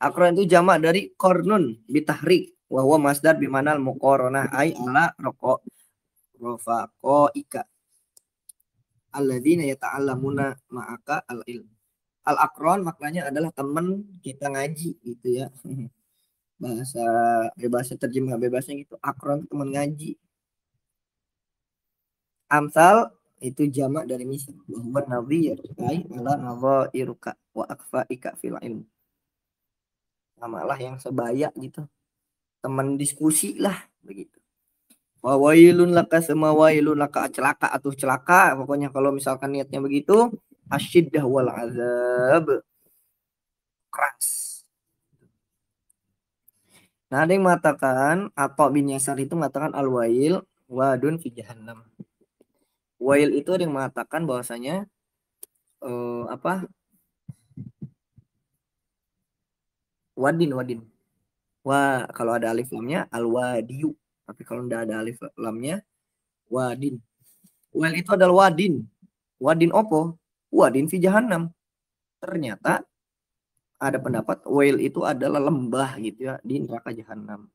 Akron itu jamak dari kornun bitahrik wa huwa masdar bimanal muqaranah ai ala rafaqo ika alladzina yata'allamuna ma'aka al ilm. Al akron maknanya adalah teman kita ngaji gitu ya. Bahasa bebasnya, terjemah bebasnya gitu. Akron teman ngaji. Amsal itu jamak dari misal, bahwa nadhir ai ala nadhairuka wa akfaika fil ilm. Namalah yang sebaya gitu, teman diskusi lah begitu. Wa wailun laka, sama wailun laka, celaka atau celaka, pokoknya kalau misalkan niatnya begitu, asyiddah wal azab, keras. Nah, ada yang mengatakan, atau bin Yasar itu mengatakan al-wail wadun fi jahannam. Wail itu ada yang mengatakan bahwasanya apa? Wadin. Wah, kalau ada alif lamnya al-wadiyu. Tapi kalau tidak ada alif lamnya wadin. Wail itu adalah wadin. Wadin opo? Wadin fi jahannam. Ternyata ada pendapat wail itu adalah lembah gitu ya di neraka jahannam.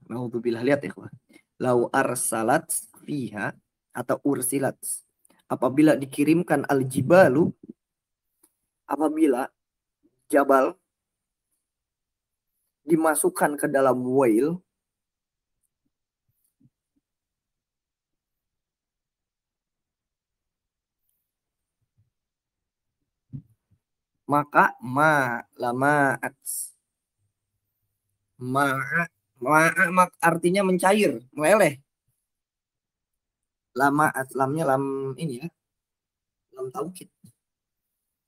Naudzubillah, lihat ya, kawan. Lau arsalat fiha atau ursilat. Apabila dikirimkan al-jibalu, apabila jabal dimasukkan ke dalam wail, maka lama artinya mencair, meleleh. Lama lamnya lam ini ya, lam taukid.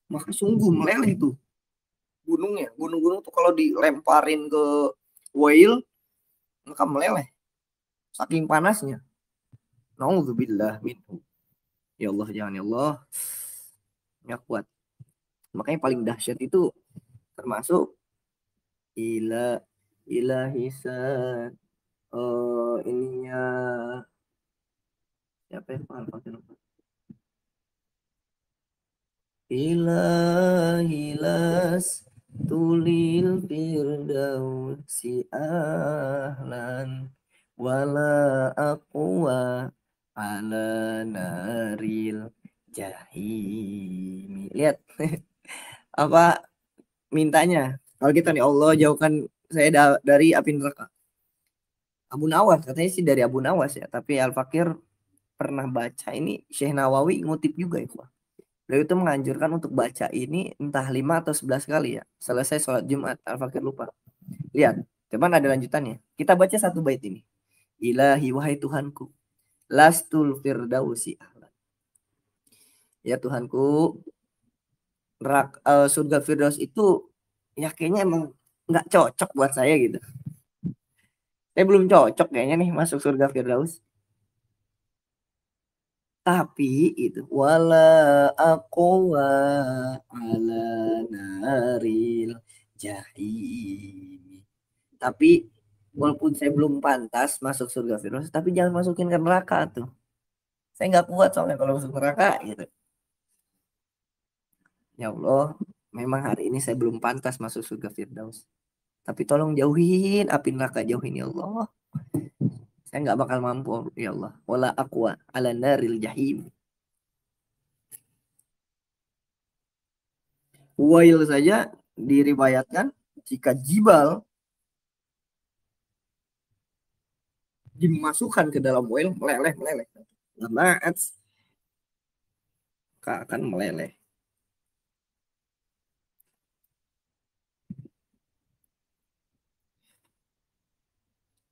Maka sungguh meleleh tuh gunungnya. Gunung-gunung tuh kalau dilemparin ke whale maka meleleh saking panasnya. Nauzubillah minhu. Ya Allah, jangan ya Allah. Nggak kuat. Makanya paling dahsyat itu termasuk ilahisan ininya siapa ya, ilahilas tulil firdausi ahlan wala aqwa ala naril jahimi. Lihat apa mintanya. Kalau kita nih, Allah jauhkan saya dari api neraka. Abu Nawas katanya sih dari Abu Nawas ya, tapi Al-Fakir pernah baca ini, Syekh Nawawi ngutip juga ya. Beliau itu menganjurkan untuk baca ini entah 5 atau 11 kali ya. Selesai sholat Jumat. Al-Fakir lupa. Lihat. Cuman ada lanjutannya. Kita baca satu bait ini. Ilahi wahai Tuhanku. Lastul firdausi ahlan. Ya Tuhanku. Surga Firdaus itu ya kayaknya emang nggak cocok buat saya gitu. Saya belum cocok kayaknya nih masuk surga Firdaus. Tapi itu wala aqwa ala naril jahim. Tapi walaupun saya belum pantas masuk surga Firdaus, tapi jangan masukin ke neraka tuh. Saya nggak kuat soalnya kalau masuk neraka gitu. Ya Allah, memang hari ini saya belum pantas masuk surga Firdaus. Tapi tolong jauhin api neraka, jauhin ya Allah. Saya nggak bakal mampu ya Allah. Wala aqwa ala naril jahim. Wail saja diriwayatkan jika jibal dimasukkan ke dalam wail meleleh meleleh. Lamaat akan meleleh.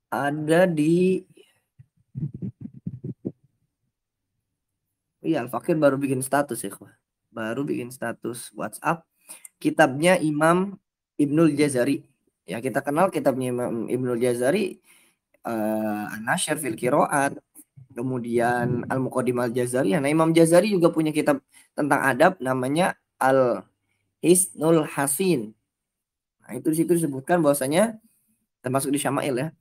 Ada di iya Al-Fakir baru bikin status ya, baru bikin status WhatsApp kitabnya Imam Ibnul Jazari. Ya kita kenal kitabnya Imam Ibnul Jazari, An-Nasyr fil Qiraat, kemudian Al-Muqaddimah Al-Jazari. Nah, Imam Jazari juga punya kitab tentang adab namanya Al-Hisnul Hasin. Nah, itu di situ disebutkan bahwasanya termasuk di Syama'il ya.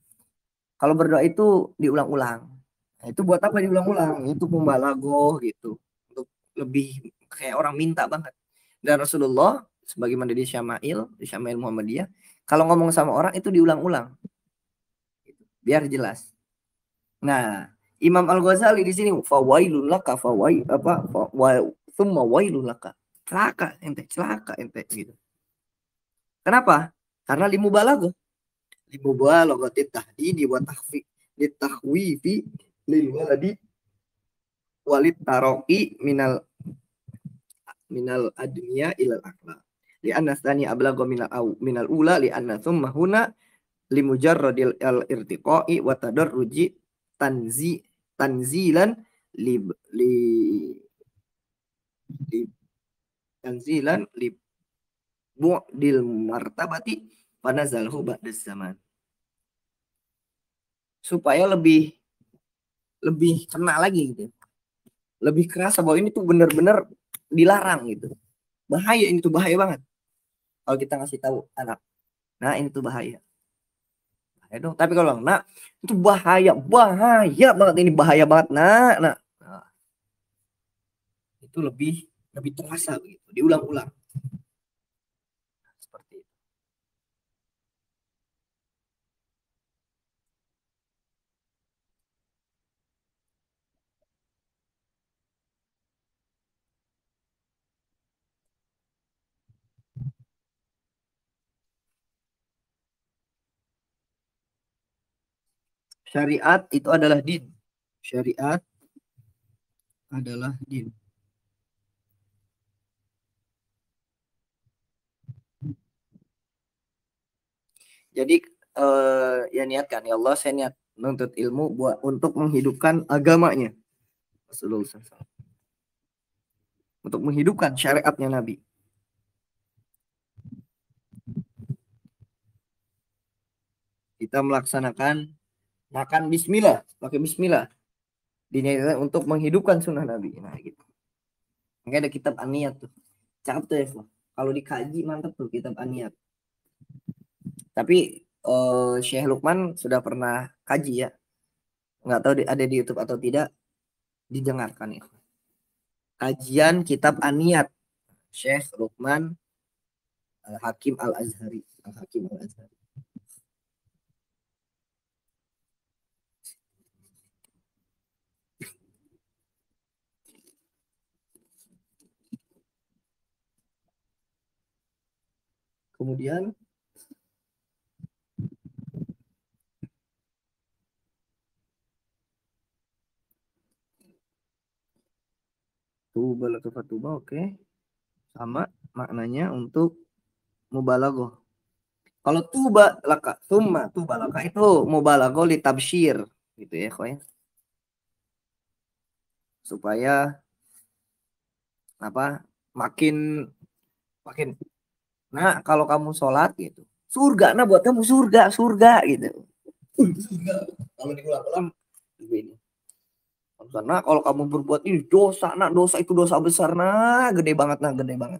Kalau berdoa itu diulang-ulang. Nah, itu buat apa diulang-ulang? Itu pembalagoh gitu. Untuk lebih kayak orang minta banget. Dan Rasulullah sebagaimana di Syama'il Muhammadiyah, kalau ngomong sama orang itu diulang-ulang. Biar jelas. Nah, Imam Al-Ghazali di sini fawailun laka fawail apa thumma wailun laka. Celaka ente gitu. Kenapa? Karena limu balaghati tahdidi wa tahfi litahwifi lil waladi walid taroqi minal adniya ilal akla. Li anna tsani ablagha minal ula li anna thumma huna limujarradil al-irtiqai wa tadarruji tanzilan li, li, li tanzilan li bu'dil martabati panazalhu ba'da zaman. Supaya lebih kena lagi gitu. Lebih kerasa bahwa ini tuh benar-benar dilarang gitu. Bahaya, ini tuh bahaya banget. Kalau kita ngasih tahu anak, nah ini tuh bahaya. Bahaya dong. Tapi kalau nak itu bahaya banget, ini bahaya banget nah itu lebih terasa begitu, diulang-ulang seperti itu. Syariat itu adalah din. Syariat adalah din. Jadi ya niatkan ya Allah, saya niat menuntut ilmu buat untuk menghidupkan agamanya Rasulullah SAW. Untuk menghidupkan syariatnya Nabi. Kita melaksanakan makan bismillah, pakai bismillah. Diniatkan untuk menghidupkan sunnah Nabi. Nah gitu. Makanya ada kitab An-Niyat tuh. Cakep tuh ya. Kalau dikaji mantap tuh kitab An-Niyat. Tapi Syekh Lukman sudah pernah kaji ya. Nggak tahu ada di YouTube atau tidak. Didengarkan ya. Kajian kitab An-Niyat. Syekh Lukman Al-Hakim Al-Azhari. Al-Hakim Al-Azhari. Kemudian tuba tuba oke. Sama maknanya untuk mubalaghah. Kalau tuba laka itu mubalaghah li tabsyir gitu ya, koy. Supaya apa? Makin makin nah kalau kamu sholat gitu. Surga nah buat kamu surga gitu. Surga. Kalau diulang-ulang ini. Karena kalau kamu berbuat ini dosa, nah dosa itu dosa besar, nah gede banget, nah gede banget.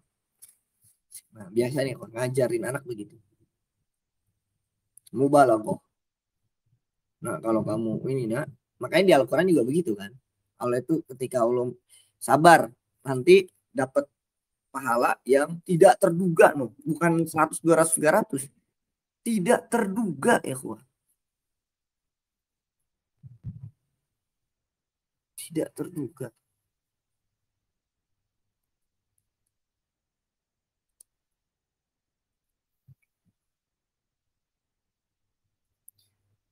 Nah biasanya kalau ngajarin anak begitu. Mubalaghah. Nah kalau kamu ini nah, makanya di Al-Quran juga begitu kan. Allah itu ketika Allah sabar nanti dapat pahala yang tidak terduga, no. Bukan 100, 200, 300. Tidak terduga, ya, tidak terduga.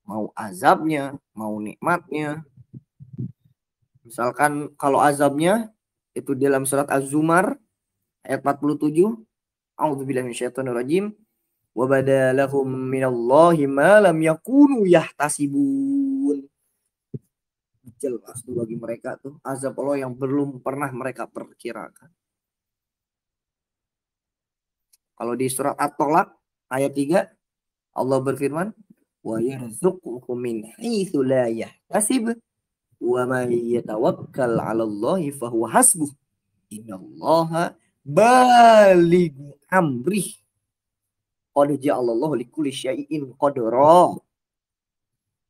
Mau azabnya, mau nikmatnya. Misalkan kalau azabnya itu dalam surat Az-Zumar ayat 47, A'udzubillahi minasyaitonirrajim, wa badalahum minallahi ma lam yakunu yahtasibun. Jelas tuh bagi mereka tuh azab Allah yang belum pernah mereka perkirakan. Kalau di surat At-Tolak ayat 3 Allah berfirman, wa yarzuquhu min haitsu la yahtasib wa may yatawakkal 'ala Allahi fahuwa hasbuh. Innallaha balighu amrih. Qad ja'alallahu likulli syai'in qadra.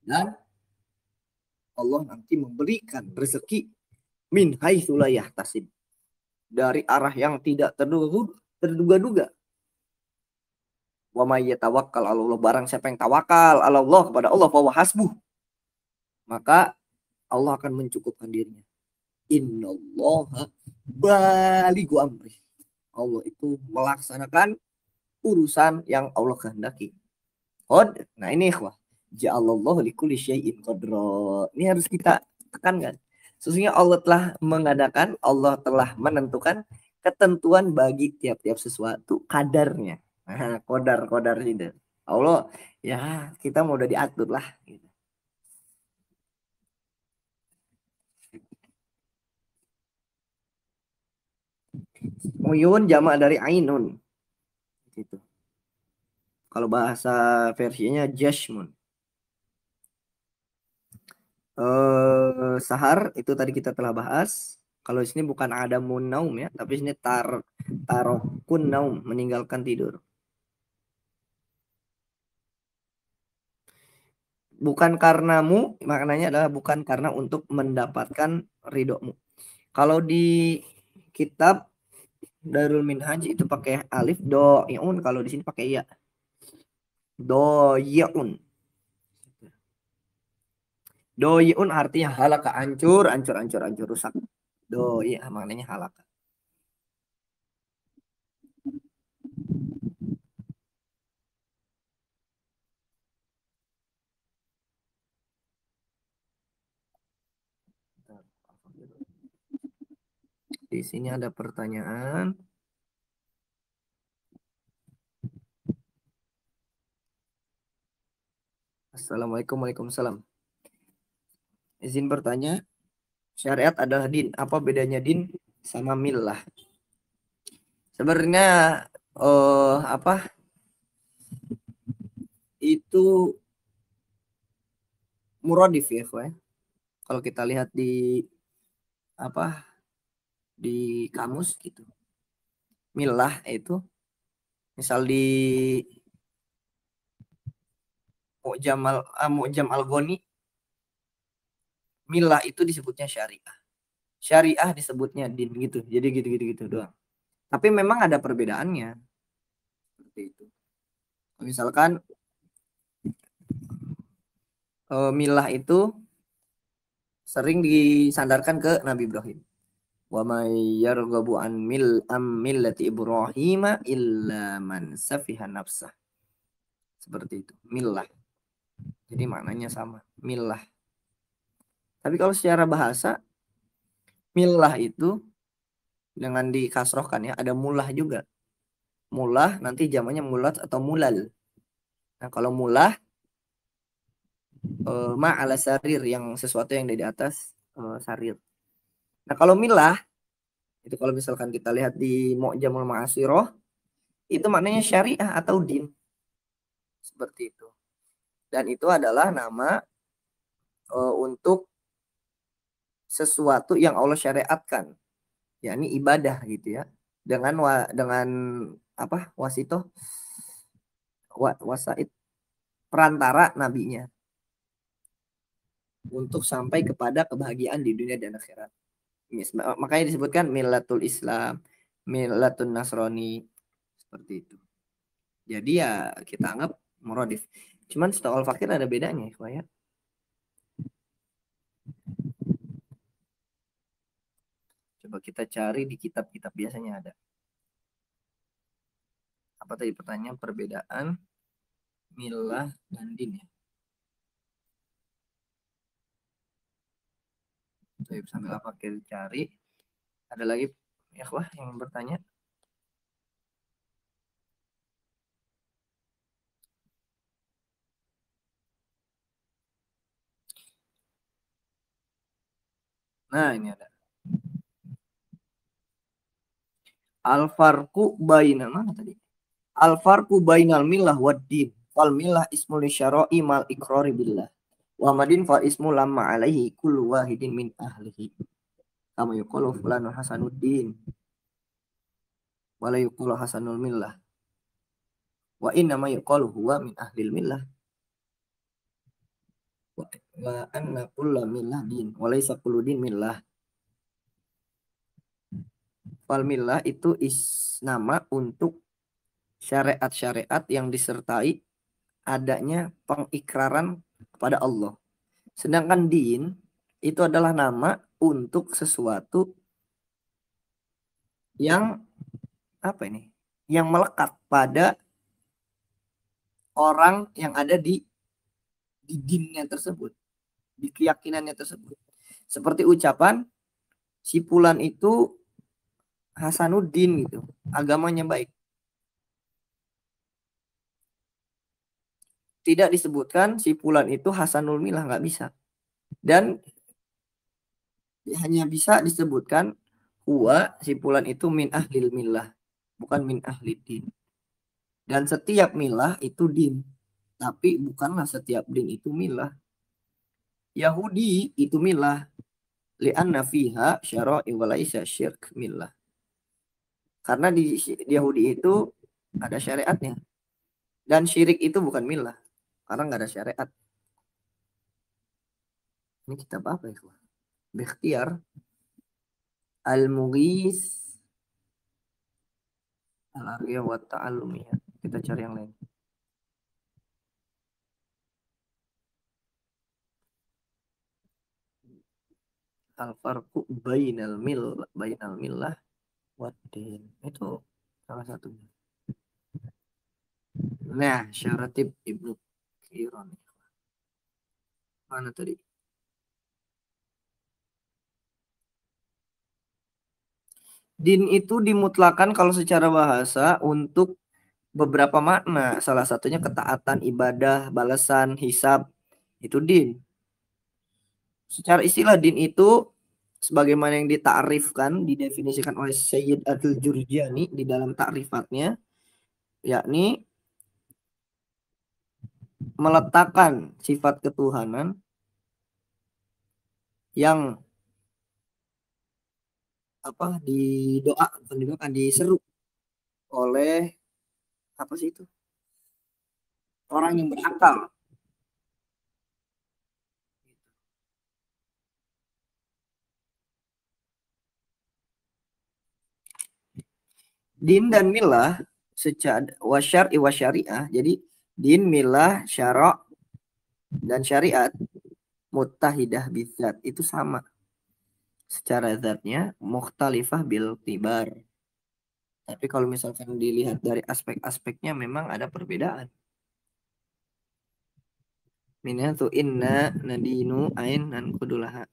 Dan Allah nanti memberikan rezeki min haitsu la yahtasib, dari arah yang tidak terduga-duga. Wa may yatawakkal 'ala Allah, barang siapa yang tawakal 'ala Allah, kepada Allah, fa hasbuh, maka Allah akan mencukupkan dirinya. Innallaha balighu amri. Allah itu melaksanakan urusan yang Allah kehendaki. Nah ini ikhwah, ja'alallahu likulli syai'in qadra. Ini harus kita tekankan. Sesungguhnya Allah telah mengadakan, Allah telah menentukan ketentuan bagi tiap-tiap sesuatu kadarnya. Nah, kodar itu. Allah ya kita mau udah diatur lah. Gitu. Uyun jamak dari ainun. Gitu. Kalau bahasa versinya jashmun. Sahar itu tadi kita telah bahas. Kalau di sini bukan adamun naum ya, tapi ini tarokun naum, meninggalkan tidur. Bukan karenamu, maknanya adalah bukan karena untuk mendapatkan ridhomu. Kalau di kitab Darul Minhaj itu pakai alif do yaun, kalau di sini pakai ya. Do yaun. Do yaun artinya halaka, hancur, rusak. Do ya maknanya halaka. Di sini ada pertanyaan. Assalamualaikum, waalaikumsalam. Izin bertanya, syariat adalah din. Apa bedanya din sama millah? Sebenarnya apa itu muradif ya, kalau kita lihat di apa di kamus gitu. Millah itu misal di Mu'jam al-Ghani, millah itu disebutnya syariah. Syariah disebutnya din gitu. Jadi gitu doang. Tapi memang ada perbedaannya. Seperti itu. Misalkan millah itu sering disandarkan ke Nabi Ibrahim. Wa may yarghabu an millati Ibrahim illa man safiha nafsah. Seperti itu. Millah. Jadi maknanya sama. Millah. Tapi kalau secara bahasa, millah itu dengan dikasrohkan ya, ada mulah juga. Mulah nanti zamannya mulat atau mulal. Nah kalau mulah ala sarir, yang sesuatu yang di atas sarir. Nah kalau milah itu kalau misalkan kita lihat di Mu'jamul Ma'asirah, itu maknanya syariah atau din. Seperti itu. Dan itu adalah nama untuk sesuatu yang Allah syariatkan, yakni ibadah gitu ya. Dengan apa? Wasito wasaid, perantara nabinya untuk sampai kepada kebahagiaan di dunia dan akhirat. Makanya disebutkan millatul Islam, Milatun Nasrani seperti itu. Jadi ya kita anggap muradif. Cuman setahu Al-Fakir ada bedanya ya. Coba kita cari di kitab-kitab biasanya ada. Apa tadi pertanyaan perbedaan milah dan din ya. Saya sambil Al-Fakir cari. Ada lagi ya wah yang bertanya. Nah, ini ada. Al-farqu bainal mana tadi? Al-farqu bainal millah wad din. Fal millah ismul syara'i mal iqrari billah. Wa madin fa ismu lamma alaihi kullu wahidin min ahlihi. Kama yuqalu fulanun hasanuddin. Wa la yuqalu hasanul millah. Wa inna ma yuqalu huwa min ahlil millah. Wa anna kulla millah din. Wa laysa kullu din millah. Fal millah itu nama untuk syariat-syariat yang disertai adanya pengikraran kepada Allah. Sedangkan din itu adalah nama untuk sesuatu yang apa ini? Yang melekat pada orang yang ada di dinnya tersebut, di keyakinannya tersebut. Seperti ucapan si Fulan itu Hasanuddin gitu, agamanya baik. Tidak disebutkan si Fulan itu Hasanul Milah, nggak bisa. Dan hanya bisa disebutkan huwa si Fulan itu min ahlil milah, bukan min ahli din. Dan setiap milah itu din, tapi bukanlah setiap din itu milah. Yahudi itu milah, li'anna fiha syara'i wa laisa syirk milah. Karena di Yahudi itu ada syariatnya. Dan syirik itu bukan milah, karena nggak ada syariat. Ini kitab apa ya? Bikhtiyar Al-Mughis Al-Arya wa Ta'allumiyah. Kita cari yang lain. Al-Farqu bainal millah wa din. Itu salah satunya. Nah, Syaratib Ibnu Qiran. Mana tadi? Din itu dimutlakan kalau secara bahasa untuk beberapa makna. Salah satunya ketaatan, ibadah, balasan, hisab. Itu din. Secara istilah din itu sebagaimana yang ditakrifkan, didefinisikan oleh Sayyid Al-Jurjani di dalam takrifatnya, yakni meletakkan sifat ketuhanan yang apa didoa, bukan diseru oleh apa sih itu? Orang yang berakal. Din dan milah secara wasyari wasyariah. Jadi din, milah, syara' dan syariat muttahidah bidzat itu sama secara zatnya, mukhtalifah bil tibar. Tapi kalau misalkan dilihat dari aspek-aspeknya memang ada perbedaan. Minha tu inna nadinu ain dan kudulaha.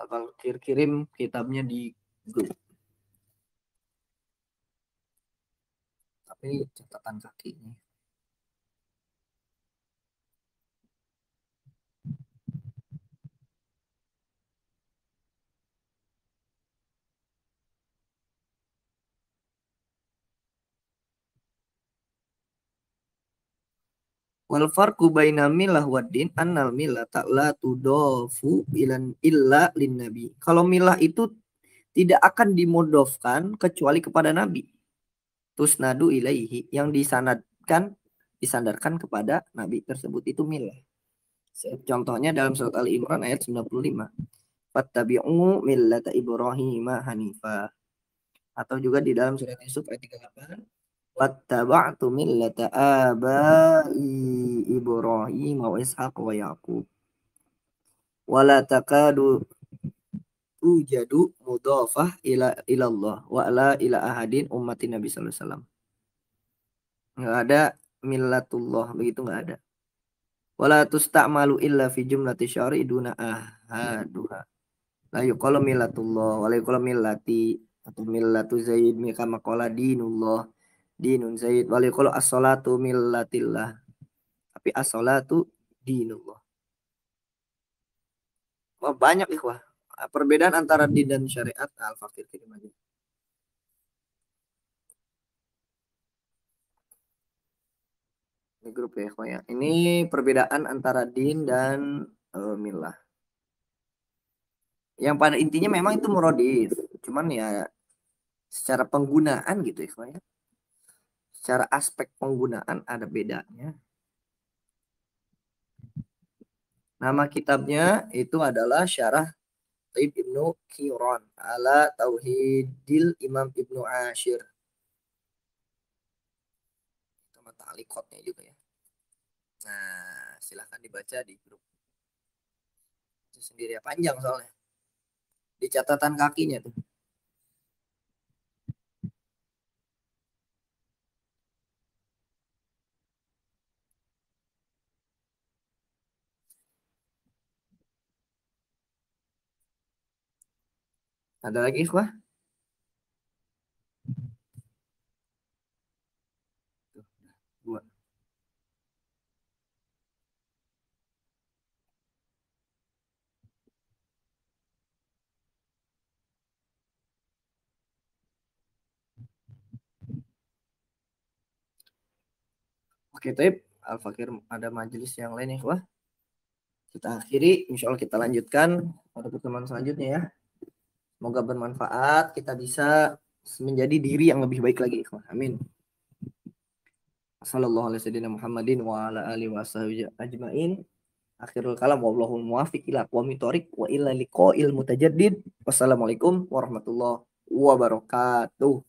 Abang kirim kitabnya di grup. Tapi catatan kaki ini. Wal farqu baina milah wad din annal milah la tudofu ilan illa lin nabi. Kalau milah itu tidak akan dimudofkan kecuali kepada Nabi. Tusnadu ilaihi, yang disandarkan kepada Nabi tersebut itu milah. Contohnya dalam surat Ali Imran ayat 95. Fattabi'u millata Ibrahim hanifa. Atau juga di dalam surat Yusuf ayat 38. Wattaba'tu millata abai Ibrahim wa Ishaq wa Yaqub. Wala takadu ujadu mudhafah ila Allah wa la ila ahadin ummatin Nabi sallallahu alaihi wasallam. Enggak ada millatullah, begitu enggak ada. Wala tusta'malu illa fi jumlati syar'i duna ahaduha. La yuqalu millatullah wa la yuqalu millati atau millatu Zaid kama qala dinullah dinun Zaid wa la yuqalu as-salatu millatillah. Tapi as-salatu dinullah. Wah, banyak ikhwah. Perbedaan antara din dan syariat al-fakir kirim aja. Ini grup ya ikhwah ya. Ini perbedaan antara din dan milah. Yang pada intinya memang itu muradif. Cuman ya secara penggunaan gitu ikhwah ya. Secara aspek penggunaan ada bedanya. Nama kitabnya itu adalah Syarah Taib Ibnu Qiran ala Tauhidil Imam Ibnu Ashir. Sama ta'liqatnya juga ya. Nah, silahkan dibaca di grup. Itu sendiri ya, panjang soalnya. Di catatan kakinya tuh. Ada lagi ikhwah? Dua. Oke, Taib. Al-Fakir ada majelis yang lain ikhwah. Kita akhiri, insya Allah kita lanjutkan pada pertemuan selanjutnya ya. Semoga bermanfaat, kita bisa menjadi diri yang lebih baik lagi ikhwah. Amin. Sallallahu alaihi wasallam Muhammadin wa ala alihi washabihi ajmain. Akhirul kalam wallahul muwaffiq ila aqwamit thoriq wa ila liqa'il mutajaddid. Wassalamualaikum warahmatullahi wabarakatuh.